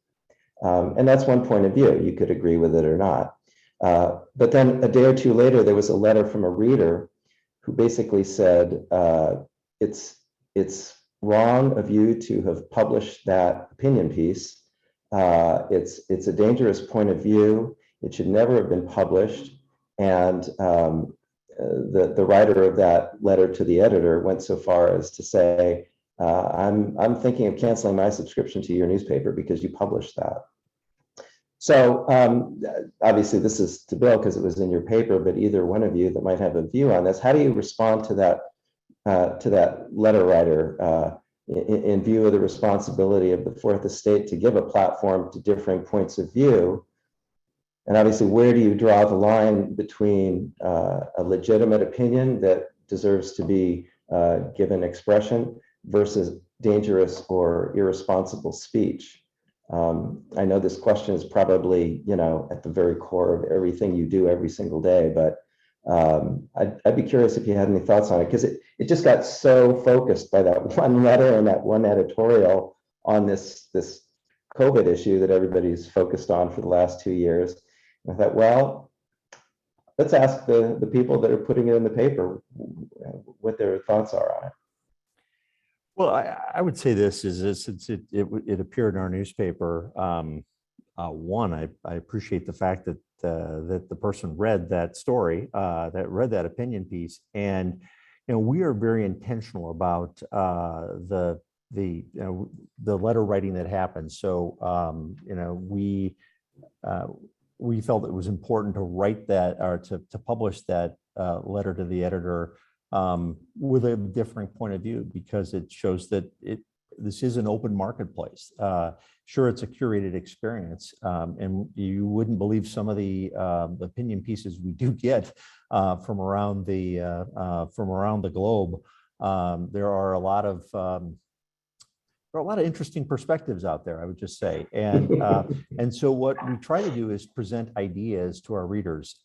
And that's one point of view. You could agree with it or not. But then a day or two later, there was a letter from a reader who basically said, it's wrong of you to have published that opinion piece. It's a dangerous point of view. It should never have been published. And the writer of that letter to the editor went so far as to say, I'm thinking of canceling my subscription to your newspaper because you published that. So obviously this is to Bill because it was in your paper, but either one of you that might have a view on this, how do you respond to that letter writer in view of the responsibility of the Fourth Estate to give a platform to differing points of view? And obviously, where do you draw the line between a legitimate opinion that deserves to be given expression versus dangerous or irresponsible speech? I know this question is probably, at the very core of everything you do every single day, but I'd be curious if you had any thoughts on it, because it just got so focused by that one letter and that one editorial on this COVID issue that everybody's focused on for the last 2 years. And I thought, well, let's ask the people that are putting it in the paper what their thoughts are on it. Well, I would say this is since it appeared in our newspaper. One, I appreciate the fact that the person read that story, that read that opinion piece, and we are very intentional about the letter writing that happened. So we felt it was important to write that or to publish that letter to the editor with a different point of view, because it shows that this is an open marketplace. Sure, it's a curated experience, and you wouldn't believe some of the opinion pieces we do get from around the globe. There are a lot of interesting perspectives out there, I would just say, and so what we try to do is present ideas to our readers.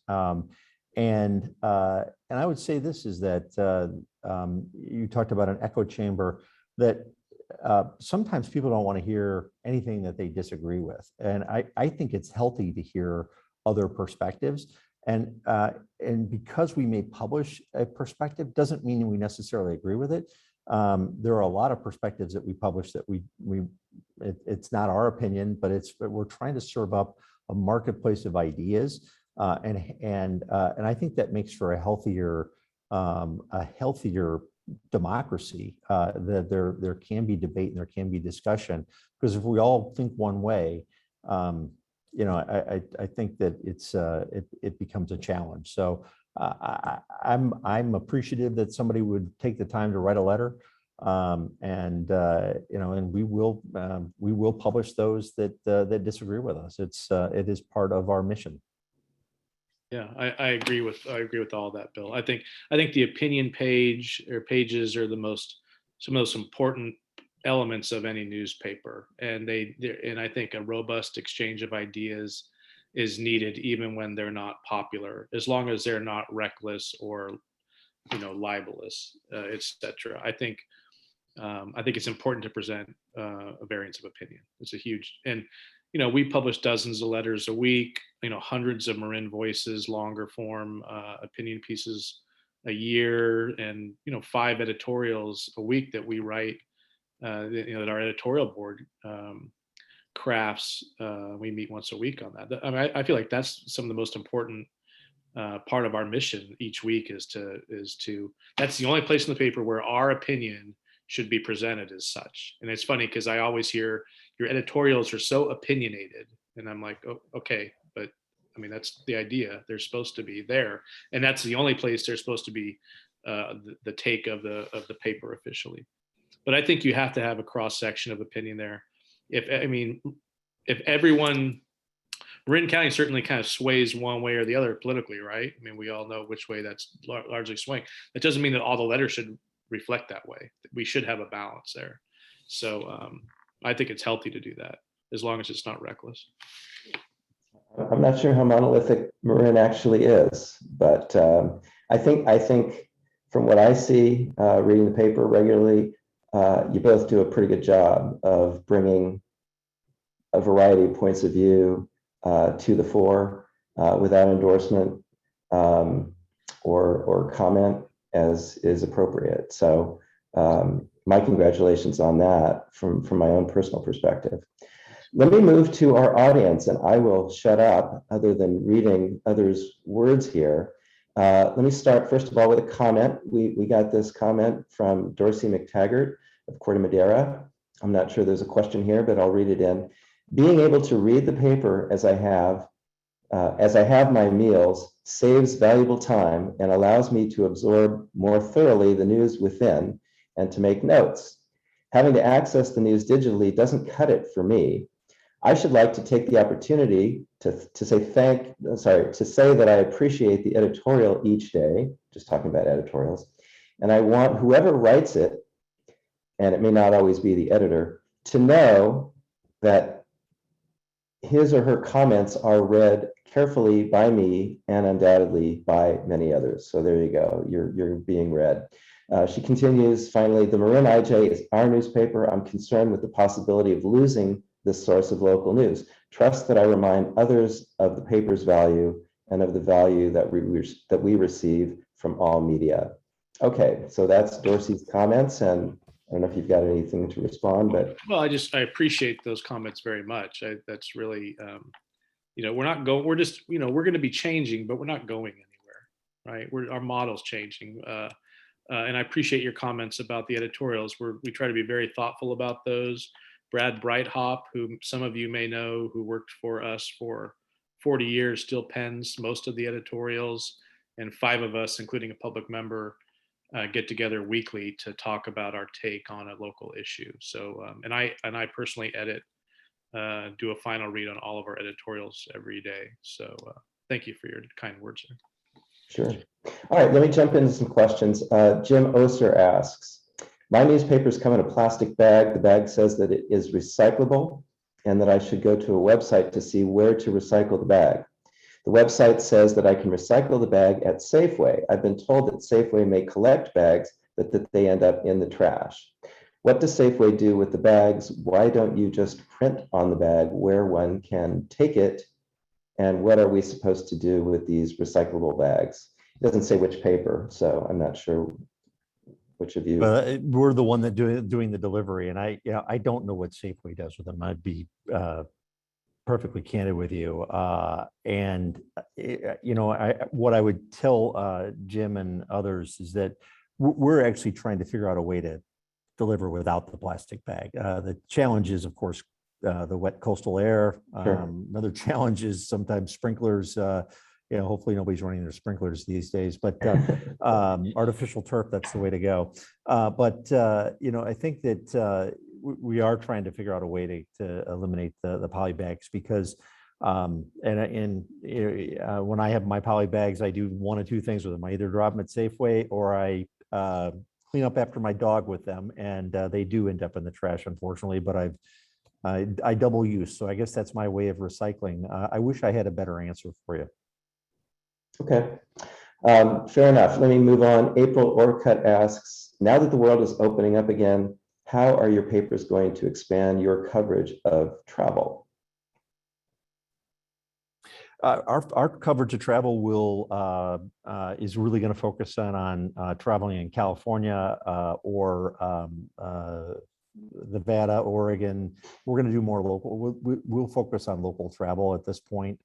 And I would say this is that you talked about an echo chamber, that sometimes people don't want to hear anything that they disagree with. And I think it's healthy to hear other perspectives. And because we may publish a perspective doesn't mean we necessarily agree with it. There are a lot of perspectives that we publish that it's not our opinion, but we're trying to serve up a marketplace of ideas. And I think that makes for a healthier democracy. That there can be debate and there can be discussion, because if we all think one way, I think that it becomes a challenge. So I'm appreciative that somebody would take the time to write a letter. And we will publish those that disagree with us. It is part of our mission. Yeah, I agree with all that, Bill. I think the opinion page or pages are some of the most important elements of any newspaper, and I think a robust exchange of ideas is needed even when they're not popular, as long as they're not reckless or libelous, etc. I think it's important to present a variance of opinion. It's a huge, and we publish dozens of letters a week, hundreds of Marin Voices, longer form opinion pieces a year, and 5 editorials a week that we write. That our editorial board crafts. We meet once a week on that. I mean, I feel like that's some of the most important part of our mission each week is to that's the only place in the paper where our opinion should be presented as such. And it's funny because I always hear your editorials are so opinionated, and I'm like, oh, okay, but I mean, that's the idea. They're supposed to be there, and that's the only place they're supposed to be the take of the paper officially. But I think you have to have a cross section of opinion there. If everyone, Marin County certainly kind of sways one way or the other politically, right? I mean, we all know which way that's largely swaying. That doesn't mean that all the letters should reflect that way. We should have a balance there. So I think it's healthy to do that, as long as it's not reckless. I'm not sure how monolithic Marin actually is, but I think from what I see reading the paper regularly, you both do a pretty good job of bringing a variety of points of view to the fore without endorsement or comment as is appropriate. So my congratulations on that from my own personal perspective. Let me move to our audience, and I will shut up other than reading others' words here. Let me start first of all with a comment. We got this comment from Dorsey McTaggart of Corte Madera. I'm not sure there's a question here, but I'll read it in. Being able to read the paper as I have my meals saves valuable time and allows me to absorb more thoroughly the news within and to make notes. Having to access the news digitally doesn't cut it for me. I should like to take the opportunity to say that I appreciate the editorial each day, just talking about editorials, and I want whoever writes it, and it may not always be the editor, to know that his or her comments are read carefully by me and undoubtedly by many others. So there you go, you're being read. She continues, finally, the Marin IJ is our newspaper. I'm concerned with the possibility of losing this source of local news. Trust that I remind others of the paper's value and of the value that we receive from all media. Okay, so that's Dorsey's comments, and I don't know if you've got anything to respond, but. Well, I appreciate those comments very much. That's really, we're going to be changing, but we're not going anywhere, right? Our model's changing. And I appreciate your comments about the editorials. We try to be very thoughtful about those. Brad Breithaupt, who some of you may know, who worked for us for 40 years, still pens most of the editorials, and 5 of us, including a public member, get together weekly to talk about our take on a local issue. So, and I personally edit, do a final read on all of our editorials every day. So thank you for your kind words there. Sure. All right, let me jump into some questions. Jim Oser asks, my newspapers come in a plastic bag. The bag says that it is recyclable and that I should go to a website to see where to recycle the bag. The website says that I can recycle the bag at Safeway. I've been told that Safeway may collect bags, but that they end up in the trash. What does Safeway do with the bags? Why don't you just print on the bag where one can take it? And what are we supposed to do with these recyclable bags? It doesn't say which paper, so I'm not sure which of you. We're the one that doing the delivery, and I don't know what Safeway does with them. I'd be perfectly candid with you. What I would tell Jim and others is that we're actually trying to figure out a way to deliver without the plastic bag. The challenge is, of course, the wet coastal air. Sure. Another challenge is sometimes sprinklers hopefully nobody's running their sprinklers these days, but artificial turf, that's the way to go. I think that we are trying to figure out a way to eliminate the poly bags because when I have my poly bags, I do one of two things with them. I either drop them at Safeway or I clean up after my dog with them, and they do end up in the trash, unfortunately, but I double use. So I guess that's my way of recycling. I wish I had a better answer for you. Okay, fair enough. Let me move on. April Orcutt asks, now that the world is opening up again, how are your papers going to expand your coverage of travel? Our coverage of travel is really going to focus on traveling in California or Nevada, Oregon. We're going to do more local. We'll focus on local travel at this point.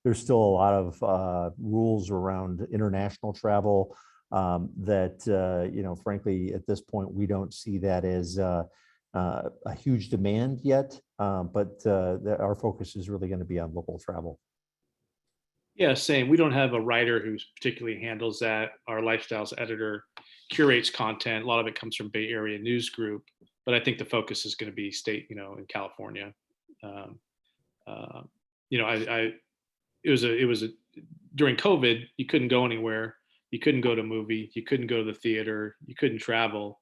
There's still a lot of rules around international travel that, frankly, at this point, we don't see that as a huge demand yet. But our focus is really going to be on local travel. Yeah, same. We don't have a writer who particularly handles that. Our lifestyles editor curates content. A lot of it comes from Bay Area News Group, but I think the focus is going to be state, in California. It was during COVID, you couldn't go anywhere. You couldn't go to a movie. You couldn't go to the theater. You couldn't travel.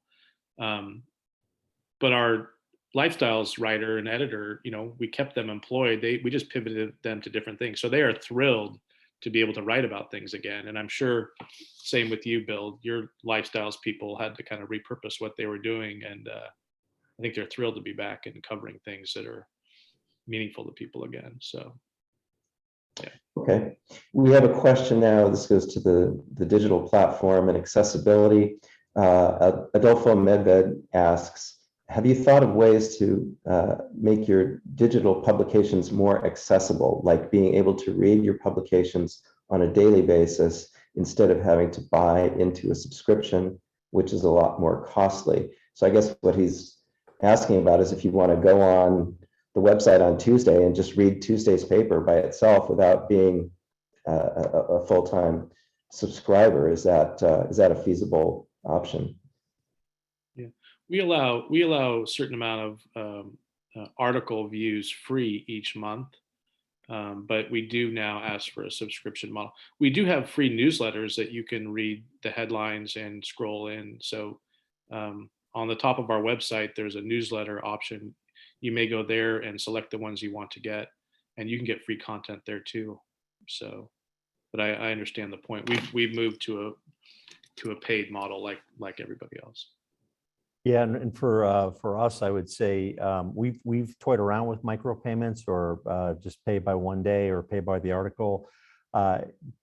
But our lifestyles writer and editor, we kept them employed. We just pivoted them to different things. So they are thrilled to be able to write about things again. And I'm sure same with you, Bill, your lifestyles people had to kind of repurpose what they were doing. And I think they're thrilled to be back and covering things that are meaningful to people again. So, yeah. Okay, we have a question now. This goes to the digital platform and accessibility. Adolfo Medved asks, have you thought of ways to make your digital publications more accessible, like being able to read your publications on a daily basis instead of having to buy into a subscription, which is a lot more costly? So I guess what he's asking about is if you want to go on the website on Tuesday and just read Tuesday's paper by itself without being a full-time subscriber, is that a feasible option? Yeah, we allow a certain amount of article views free each month, but we do now ask for a subscription model. We do have free newsletters that you can read the headlines and scroll in. So on the top of our website, there's a newsletter option. You may go there and select the ones you want to get, and you can get free content there too. So, but I understand the point. We've moved to a paid model like everybody else. Yeah, and for us, I would say we've toyed around with micropayments or just pay by one day or pay by the article.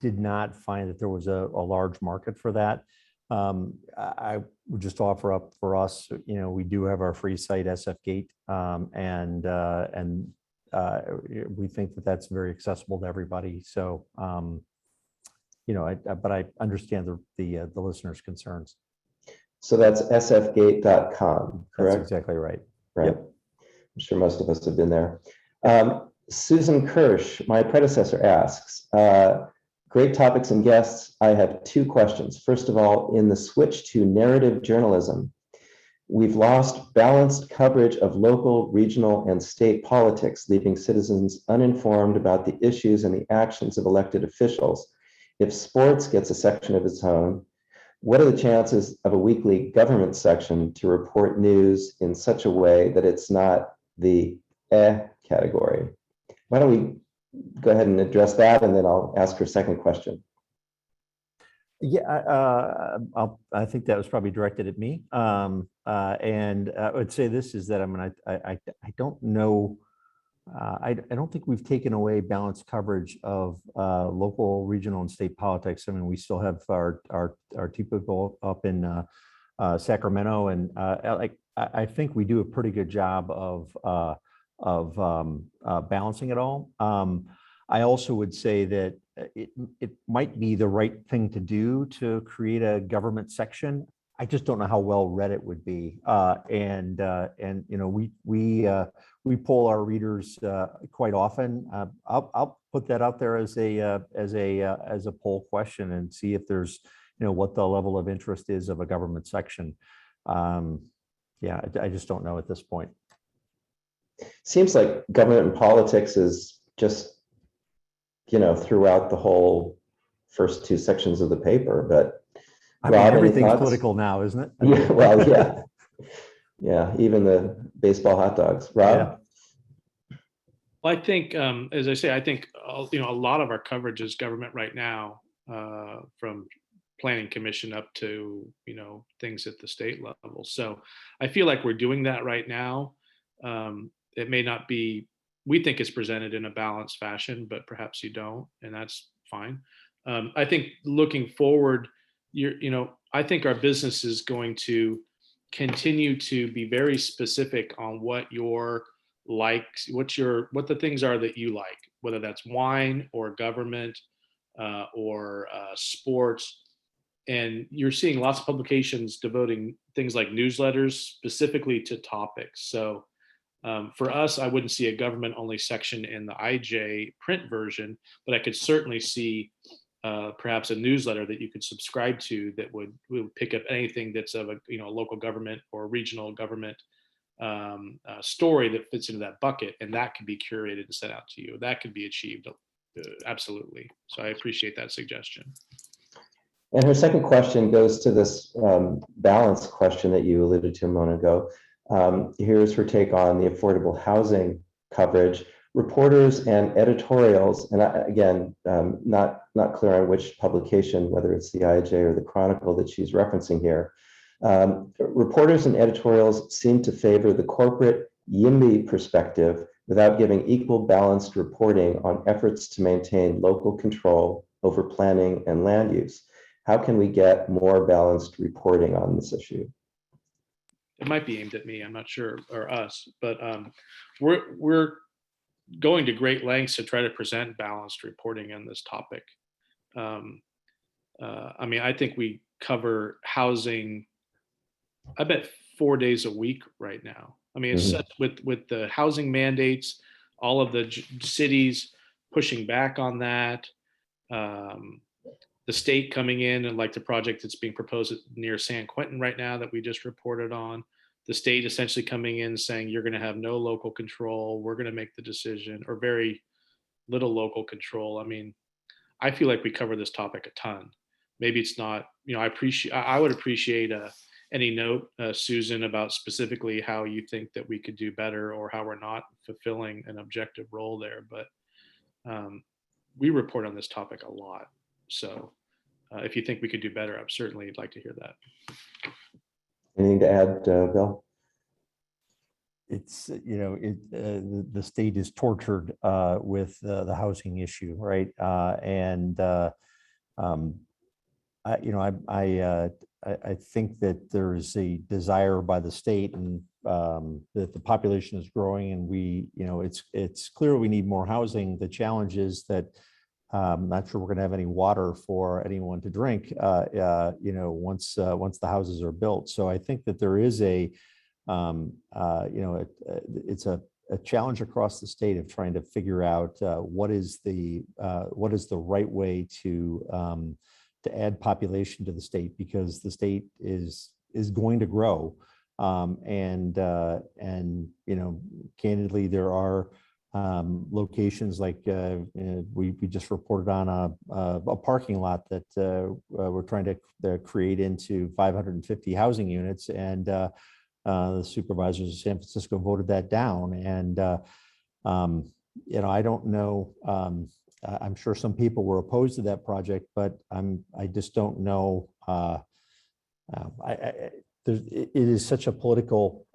Did not find that there was a large market for that. I would just offer up for us, we do have our free site SFGate, and we think that that's very accessible to everybody. So, but I understand the listeners' concerns. So that's sfgate.com, correct? That's exactly right. Right. Yep. I'm sure most of us have been there. Susan Kirsch, my predecessor, asks, great topics and guests. I have two questions. First of all, in the switch to narrative journalism, we've lost balanced coverage of local, regional, and state politics, leaving citizens uninformed about the issues and the actions of elected officials. If sports gets a section of its own, what are the chances of a weekly government section to report news in such a way that it's not the category? Why don't we go ahead and address that, and then I'll ask her second question. Yeah, I think that was probably directed at me. And I would say this is that, I don't know. I don't think we've taken away balanced coverage of local, regional, and state politics. I mean, we still have our people up in Sacramento, and I think we do a pretty good job of balancing it all. I also would say that it might be the right thing to do to create a government section. I just don't know how well read it would be. We poll our readers quite often. I'll put that out there as a poll question and see if there's, what the level of interest is of a government section. Yeah, I just don't know at this point. Seems like government and politics is just, throughout the whole first two sections of the paper, but I mean, Rob, any everything's thoughts? political now, isn't it? Yeah, well, yeah. Yeah, even the baseball hot dogs. Rob? Yeah. Well, I think, as I say, I think, a lot of our coverage is government right now, from planning commission up to, things at the state level. So I feel like we're doing that right now. It may not be, we think it's presented in a balanced fashion, but perhaps you don't, and that's fine. I think looking forward, I think our business is going to continue to be very specific on what your likes, what the things are that you like, whether that's wine or government, or sports. And you're seeing lots of publications devoting things like newsletters specifically to topics. So for us, I wouldn't see a government only section in the IJ print version, but I could certainly see perhaps a newsletter that you could subscribe to that would pick up anything that's of a local government or regional government story that fits into that bucket, and that could be curated and sent out to you. That could be achieved, absolutely. So I appreciate that suggestion. And her second question goes to this balance question that you alluded to a moment ago. Here's her take on the affordable housing coverage. Reporters and editorials, and again, not clear on which publication, whether it's the IJ or the Chronicle that she's referencing here. Reporters and editorials seem to favor the corporate YIMBY perspective without giving equal balanced reporting on efforts to maintain local control over planning and land use. How can we get more balanced reporting on this issue? It might be aimed at me, I'm not sure, or us, but we're going to great lengths to try to present balanced reporting on this topic. I mean, I think we cover housing, I bet 4 days a week right now. I mean, it's such, with the housing mandates, all of the cities pushing back on that, the state coming in and like the project that's being proposed near San Quentin right now that we just reported on, the state essentially coming in saying you're going to have no local control, we're going to make the decision, or very little local control. I mean, I feel like we cover this topic a ton. Maybe it's not, I would appreciate any note, Susan, about specifically how you think that we could do better or how we're not fulfilling an objective role there. But we report on this topic a lot. So if you think we could do better, I'd certainly like to hear that. Anything to add, Bill? It's, the state is tortured with the housing issue, right? I think that there is a desire by the state, and that the population is growing, and it's clear we need more housing. The challenge is that I'm not sure we're going to have any water for anyone to drink, once the houses are built. So I think that there is it's a challenge across the state of trying to figure out what is the right way to add population to the state, because the state is going to grow, and candidly, there are locations like we just reported on a parking lot that we're trying to create into 550 housing units, and the supervisors of San Francisco voted that down. And I don't know. I'm sure some people were opposed to that project, but I just don't know. It is such a political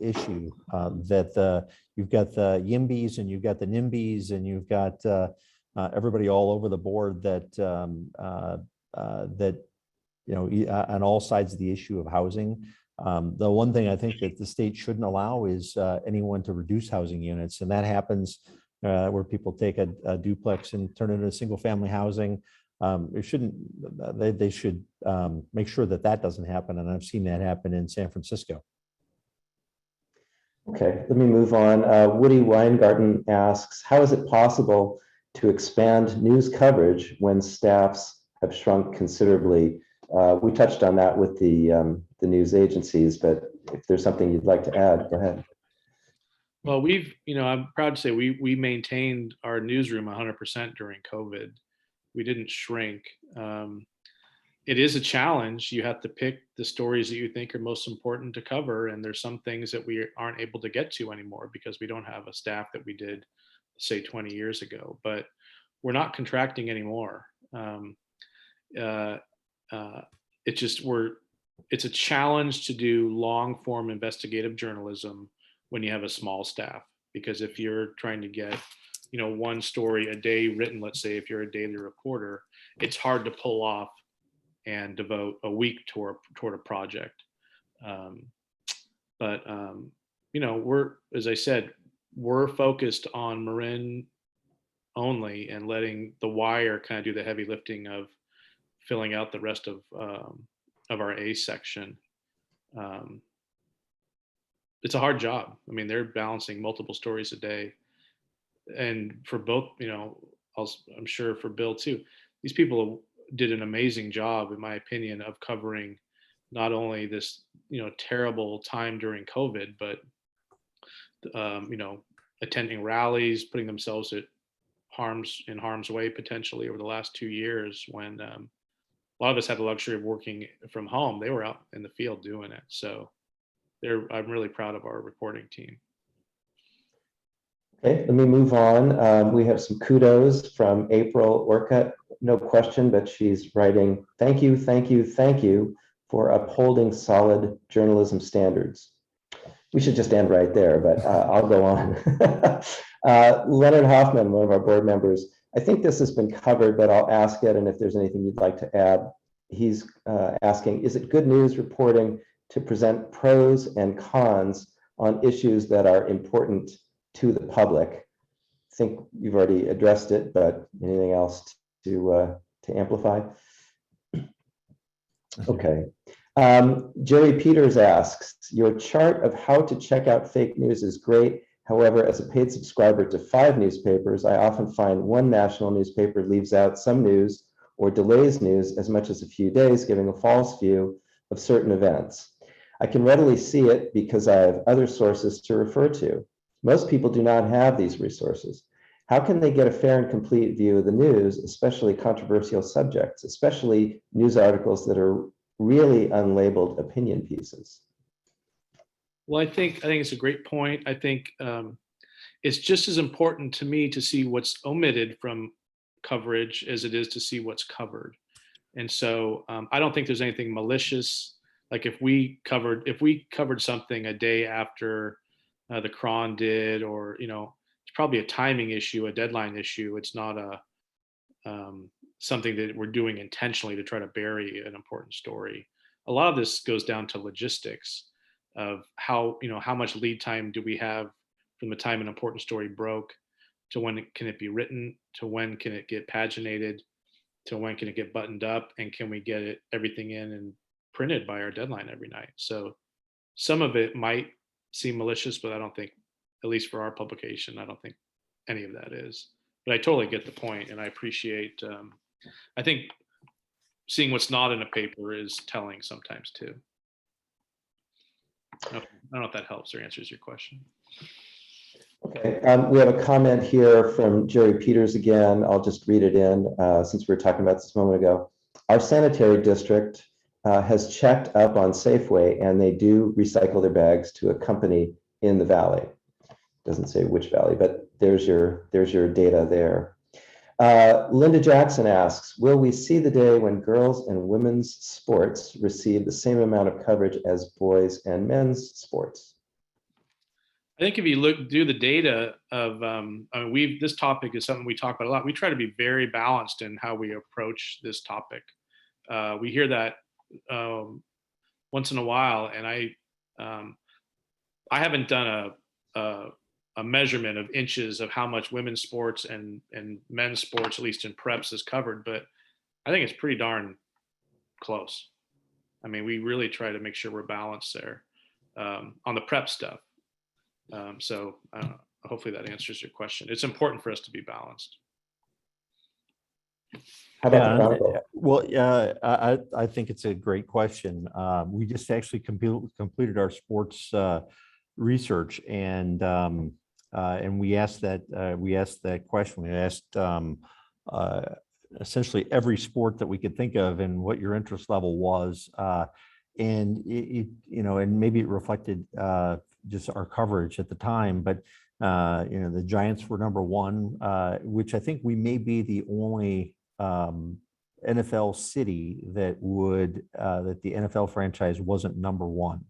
issue that you've got the YIMBYs and you've got the NIMBYs and you've got everybody all over the board that on all sides of the issue of housing. The one thing I think that the state shouldn't allow is anyone to reduce housing units, and that happens where people take a duplex and turn it into single family housing. It shouldn't. They should make sure that doesn't happen, and I've seen that happen in San Francisco. Okay, let me move on. Woody Weingarten asks, how is it possible to expand news coverage when staffs have shrunk considerably? We touched on that with the news agencies, but if there's something you'd like to add, go ahead. Well, I'm proud to say we maintained our newsroom 100% during COVID. We didn't shrink. It is a challenge. You have to pick the stories that you think are most important to cover, and there's some things that we aren't able to get to anymore because we don't have a staff that we did, say, 20 years ago. But we're not contracting anymore. Uh, uh, it's a challenge to do long form investigative journalism when you have a small staff, because if you're trying to get one story a day written, let's say if you're a daily reporter, it's hard to pull off and devote a week toward a project. But as I said, we're focused on Marin only and letting the wire kind of do the heavy lifting of filling out the rest of our A section. It's a hard job. I mean, they're balancing multiple stories a day, and for both, I'm sure for Bill too. These people did an amazing job, in my opinion, of covering not only this terrible time during COVID, but attending rallies, putting themselves in harm's way potentially over the last 2 years when a lot of us had the luxury of working from home. They were out in the field doing it. So I'm really proud of our reporting team. Okay, let me move on. We have some kudos from April Orcutt. No question, but she's writing, thank you, thank you, thank you for upholding solid journalism standards. We should just end right there, but I'll go on. Leonard Hoffman, one of our board members, I think this has been covered, but I'll ask it, and if there's anything you'd like to add. He's asking, is it good news reporting to present pros and cons on issues that are important to the public? I think you've already addressed it, but anything else to amplify? Okay. Jerry Peters asks, your chart of how to check out fake news is great. However, as a paid subscriber to 5 newspapers, I often find one national newspaper leaves out some news or delays news as much as a few days, giving a false view of certain events. I can readily see it because I have other sources to refer to. Most people do not have these resources. How can they get a fair and complete view of the news, especially controversial subjects, especially news articles that are really unlabeled opinion pieces? Well, I think it's a great point. I think it's just as important to me to see what's omitted from coverage as it is to see what's covered. And so I don't think there's anything malicious. Like if we covered something a day after the Cron did, or it's probably a timing issue, a deadline issue. It's not a something that we're doing intentionally to try to bury an important story. A lot of this goes down to logistics of how much lead time do we have from the time an important story broke to when can it be written, to when can it get paginated, to when can it get buttoned up, and can we get everything in and printed by our deadline every night. So some of it might seem malicious, but I don't think, at least for our publication, I don't think any of that is. But I totally get the point, and I appreciate, I think seeing what's not in a paper is telling sometimes too. I don't know if that helps or answers your question. Okay, we have a comment here from Jerry Peters again. I'll just read it in since we were talking about this a moment ago. Our sanitary district has checked up on Safeway, and they do recycle their bags to a company in the valley. Doesn't say which valley, but there's your data there. Linda Jackson asks, will we see the day when girls and women's sports receive the same amount of coverage as boys and men's sports? I think if you do the data of, this topic is something we talk about a lot. We try to be very balanced in how we approach this topic. We hear that once in a while, and I haven't done a measurement of inches of how much women's sports and men's sports, at least in preps, is covered, but I think it's pretty darn close. I mean, we really try to make sure we're balanced there on the prep stuff. So hopefully that answers your question. It's important for us to be balanced. How about the Chronicle? Well, I think it's a great question. We just actually completed our sports research, and we asked that question. We asked essentially every sport that we could think of and what your interest level was, and and maybe it reflected just our coverage at the time, but the Giants were number one, which I think we may be the only NFL city that that the NFL franchise wasn't number one.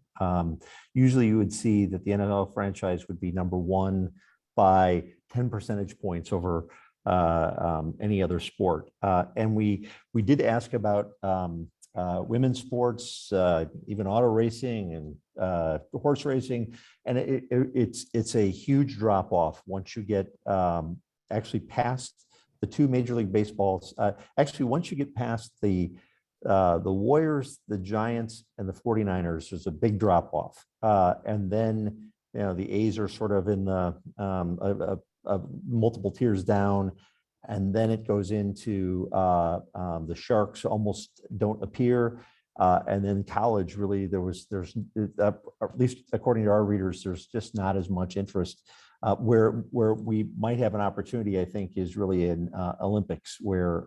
Usually you would see that the NFL franchise would be number one by 10 percentage points over any other sport. And we did ask about women's sports, even auto racing and horse racing, and it's a huge drop off once you get actually past the two Major League Baseballs. Actually, once you get past the Warriors, the Giants, and the 49ers, there's a big drop off. And then the A's are sort of in the multiple tiers down, and then it goes into the Sharks almost don't appear. And then college, really, there's at least according to our readers, there's just not as much interest. Where we might have an opportunity, I think, is really in Olympics, where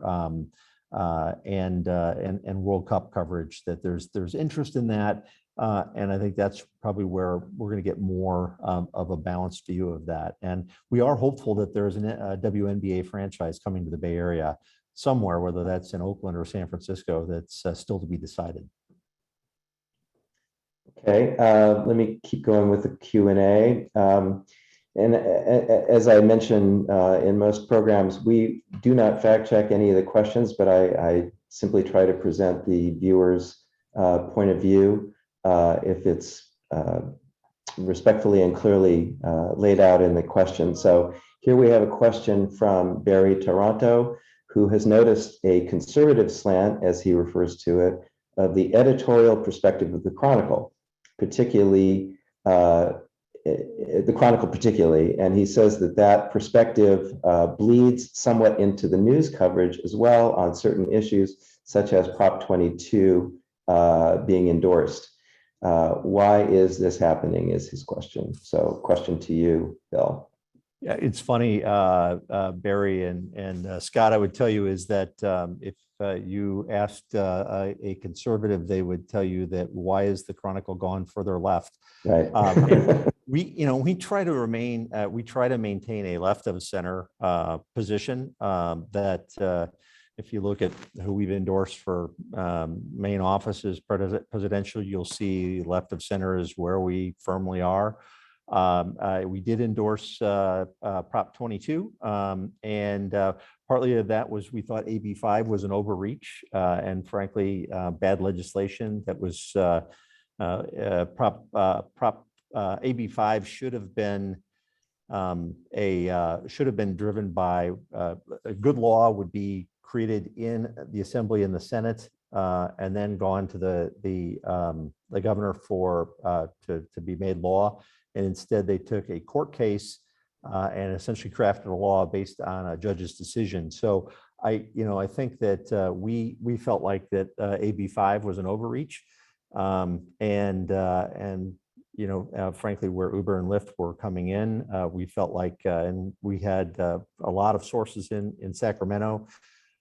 and World Cup coverage. That there's interest in that, and I think that's probably where we're going to get more of a balanced view of that. And we are hopeful that there's a WNBA franchise coming to the Bay Area somewhere, whether that's in Oakland or San Francisco. That's still to be decided. Okay, let me keep going with the Q&A. And as I mentioned in most programs, we do not fact check any of the questions, but I simply try to present the viewer's point of view if it's respectfully and clearly laid out in the question. So here we have a question from Barry Toronto, who has noticed a conservative slant, as he refers to it, of the editorial perspective of the Chronicle, particularly and he says that perspective bleeds somewhat into the news coverage as well on certain issues, such as Prop 22 being endorsed. Why is this happening is his question. So question to you, Bill. Yeah, it's funny, Barry and Scott, I would tell you is that if you asked a conservative, they would tell you that why is the Chronicle gone further left? Right. We try to maintain a left of center position that if you look at who we've endorsed for main offices, presidential, you'll see left of center is where we firmly are. We did endorse Prop 22, and partly of that was we thought AB 5 was an overreach, and frankly, bad legislation. That was AB 5 should have been driven by a good law would be created in the Assembly and the Senate, and then gone to the governor to be made law. And instead, they took a court case and essentially crafted a law based on a judge's decision. So I think that we felt like that AB 5 was an overreach, and frankly, where Uber and Lyft were coming in, we felt like, and we had a lot of sources in Sacramento,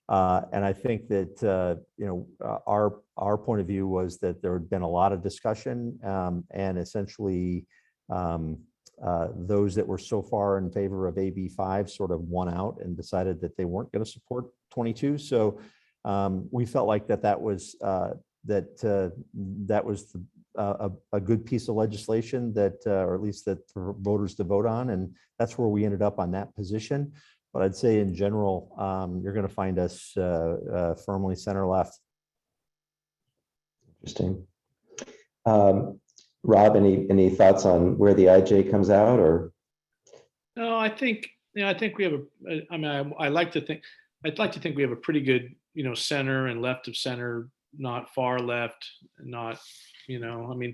and I think that our point of view was that there had been a lot of discussion, and essentially. Those that were so far in favor of AB 5 sort of won out and decided that they weren't going to support 22. So we felt like that was a good piece of legislation or at least that for voters to vote on, and that's where we ended up on that position. But I'd say in general, you're going to find us firmly center left. Interesting. Rob, any thoughts on where the IJ comes out, or? No, I think we have I'd like to think we have a pretty good, center and left of center, not far left, not, one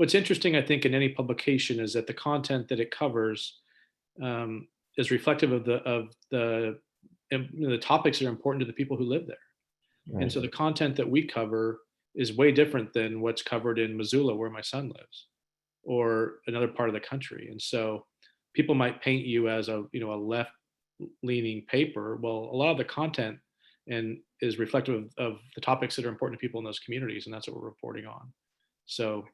what's interesting, I think, in any publication is that the content that it covers is reflective of the topics that are important to the people who live there. And Right. so the content that we cover is way different than what's covered in Missoula, where my son lives, or another part of the country. And so people might paint you as a left leaning paper. Well, a lot of the content and is reflective of the topics that are important to people in those communities, and that's what we're reporting on. So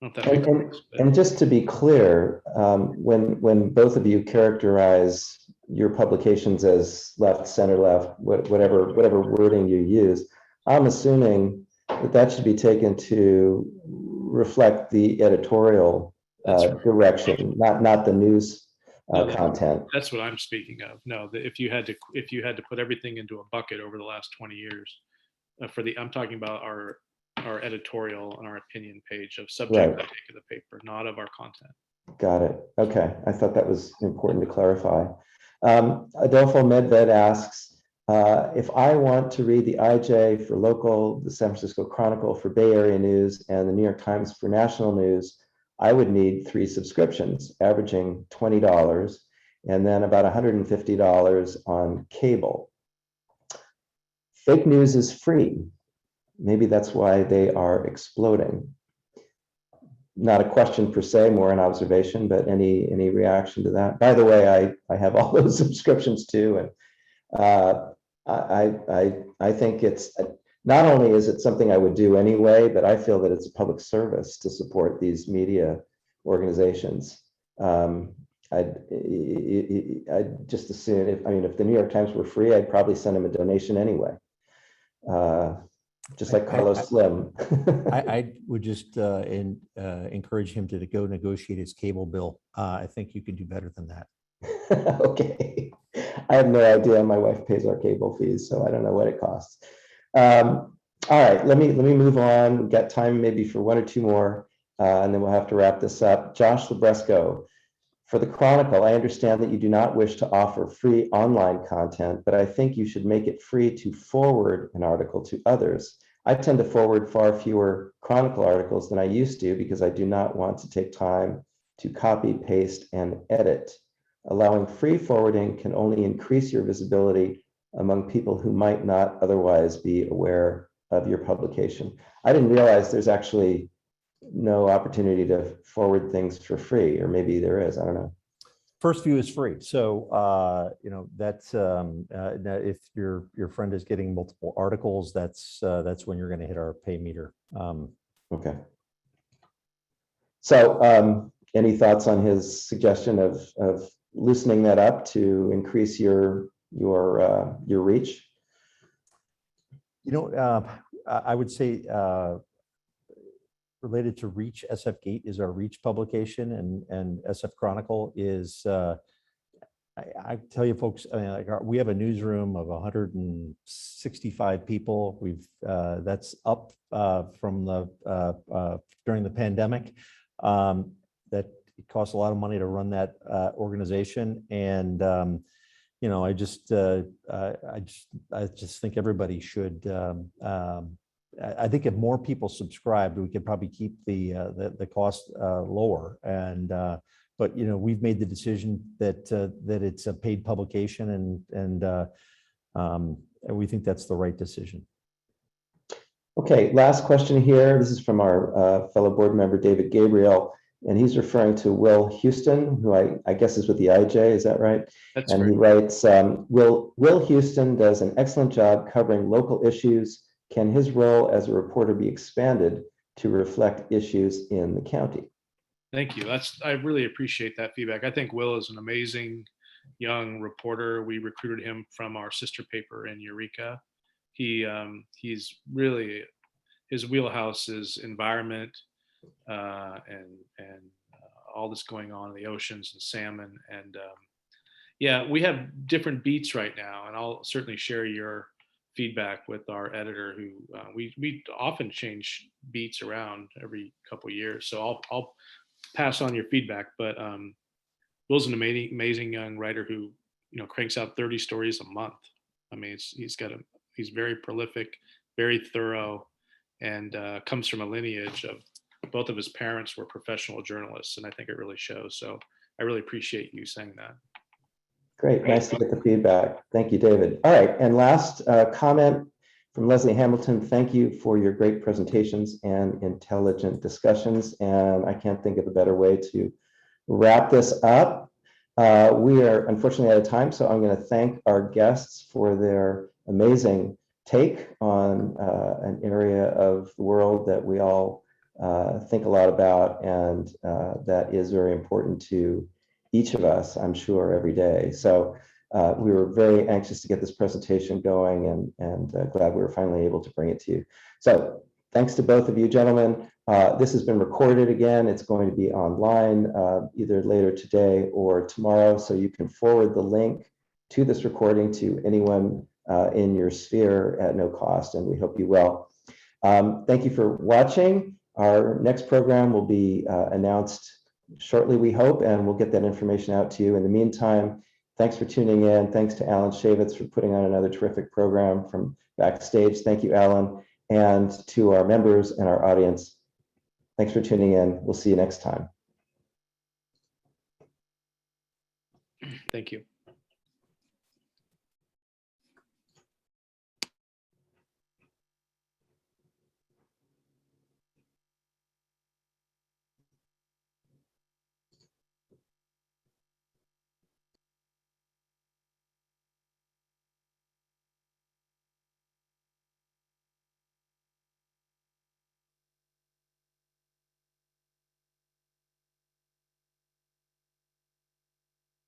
I don't know if that And, makes and, sense. and just to be clear, when both of you characterize your publications as left, center left, whatever wording you use, I'm assuming that should be taken to reflect the editorial Right. direction, not the news No, content. that's what I'm speaking of. No, if you had to put everything into a bucket over the last 20 years, I'm talking about our editorial and our opinion page of subject Right. of the paper, not of our content. Got it. Okay. I thought that was important to clarify. Adolfo Medved asks, if I want to read the IJ for local, the San Francisco Chronicle for Bay Area news, and the New York Times for national news, I would need 3 subscriptions, averaging $20, and then about $150 on cable. Fake news is free. Maybe that's why they are exploding. Not a question per se, more an observation, but any reaction to that? By the way, I have all those subscriptions too, and I think it's not only is it something I would do anyway, but I feel that it's a public service to support these media organizations. I'd just assume if the New York Times were free, I'd probably send them a donation anyway. Just like Carlos Slim. I would just encourage him to go negotiate his cable bill. I think you can do better than that. Okay. I have no idea. My wife pays our cable fees, so I don't know what it costs. All right, let me move on. We've got time maybe for 1 or 2 more, and then we'll have to wrap this up. Josh Labresco, for the Chronicle, I understand that you do not wish to offer free online content, but I think you should make it free to forward an article to others. I tend to forward far fewer Chronicle articles than I used to because I do not want to take time to copy, paste, and edit. Allowing free forwarding can only increase your visibility among people who might not otherwise be aware of your publication. I didn't realize there's actually no opportunity to forward things for free, or maybe there is, I don't know. First view is free. So, that's if your friend is getting multiple articles, that's when you're going to hit our pay meter. Okay. So any thoughts on his suggestion of loosening that up to increase your reach? I would say related to Reach, SF Gate is our Reach publication, and SF Chronicle is, I tell you folks, we have a newsroom of 165 people. That's up from during the pandemic. That it costs a lot of money to run that organization, and I just think everybody should. I think if more people subscribed, we could probably keep the cost lower. But we've made the decision that it's a paid publication, and we think that's the right decision. Okay, last question here. This is from our fellow board member David Gabriel, and he's referring to Will Houston, who I guess is with the IJ. Is that right? That's and great. He writes, Will Houston does an excellent job covering local issues. Can his role as a reporter be expanded to reflect issues in the county? Thank you. I really appreciate that feedback. I think Will is an amazing young reporter. We recruited him from our sister paper in Eureka. He's really, his wheelhouse is environment and all that's going on in the oceans and salmon. And yeah, we have different beats right now, and I'll certainly share your feedback with our editor, who we often change beats around every couple of years. So I'll pass on your feedback. But Will's an amazing young writer who cranks out 30 stories a month. I mean, he's very prolific, very thorough, and comes from a lineage of both of his parents were professional journalists, and I think it really shows. So I really appreciate you saying that. Great, nice to get the feedback. Thank you, David. All right, and last comment from Leslie Hamilton. Thank you for your great presentations and intelligent discussions. And I can't think of a better way to wrap this up. We are unfortunately out of time, so I'm going to thank our guests for their amazing take on an area of the world that we all think a lot about, and that is very important to each of us, I'm sure, every day. So we were very anxious to get this presentation going, and glad we were finally able to bring it to you. So thanks to both of you, gentlemen. This has been recorded again. It's going to be online either later today or tomorrow, so you can forward the link to this recording to anyone in your sphere at no cost, and we hope you will. Thank you for watching. Our next program will be announced shortly, we hope, and we'll get that information out to you. In the meantime, thanks for tuning in. Thanks to Alan Shavitz for putting on another terrific program from backstage. Thank you, Alan. And to our members and our audience, thanks for tuning in. We'll see you next time. Thank you.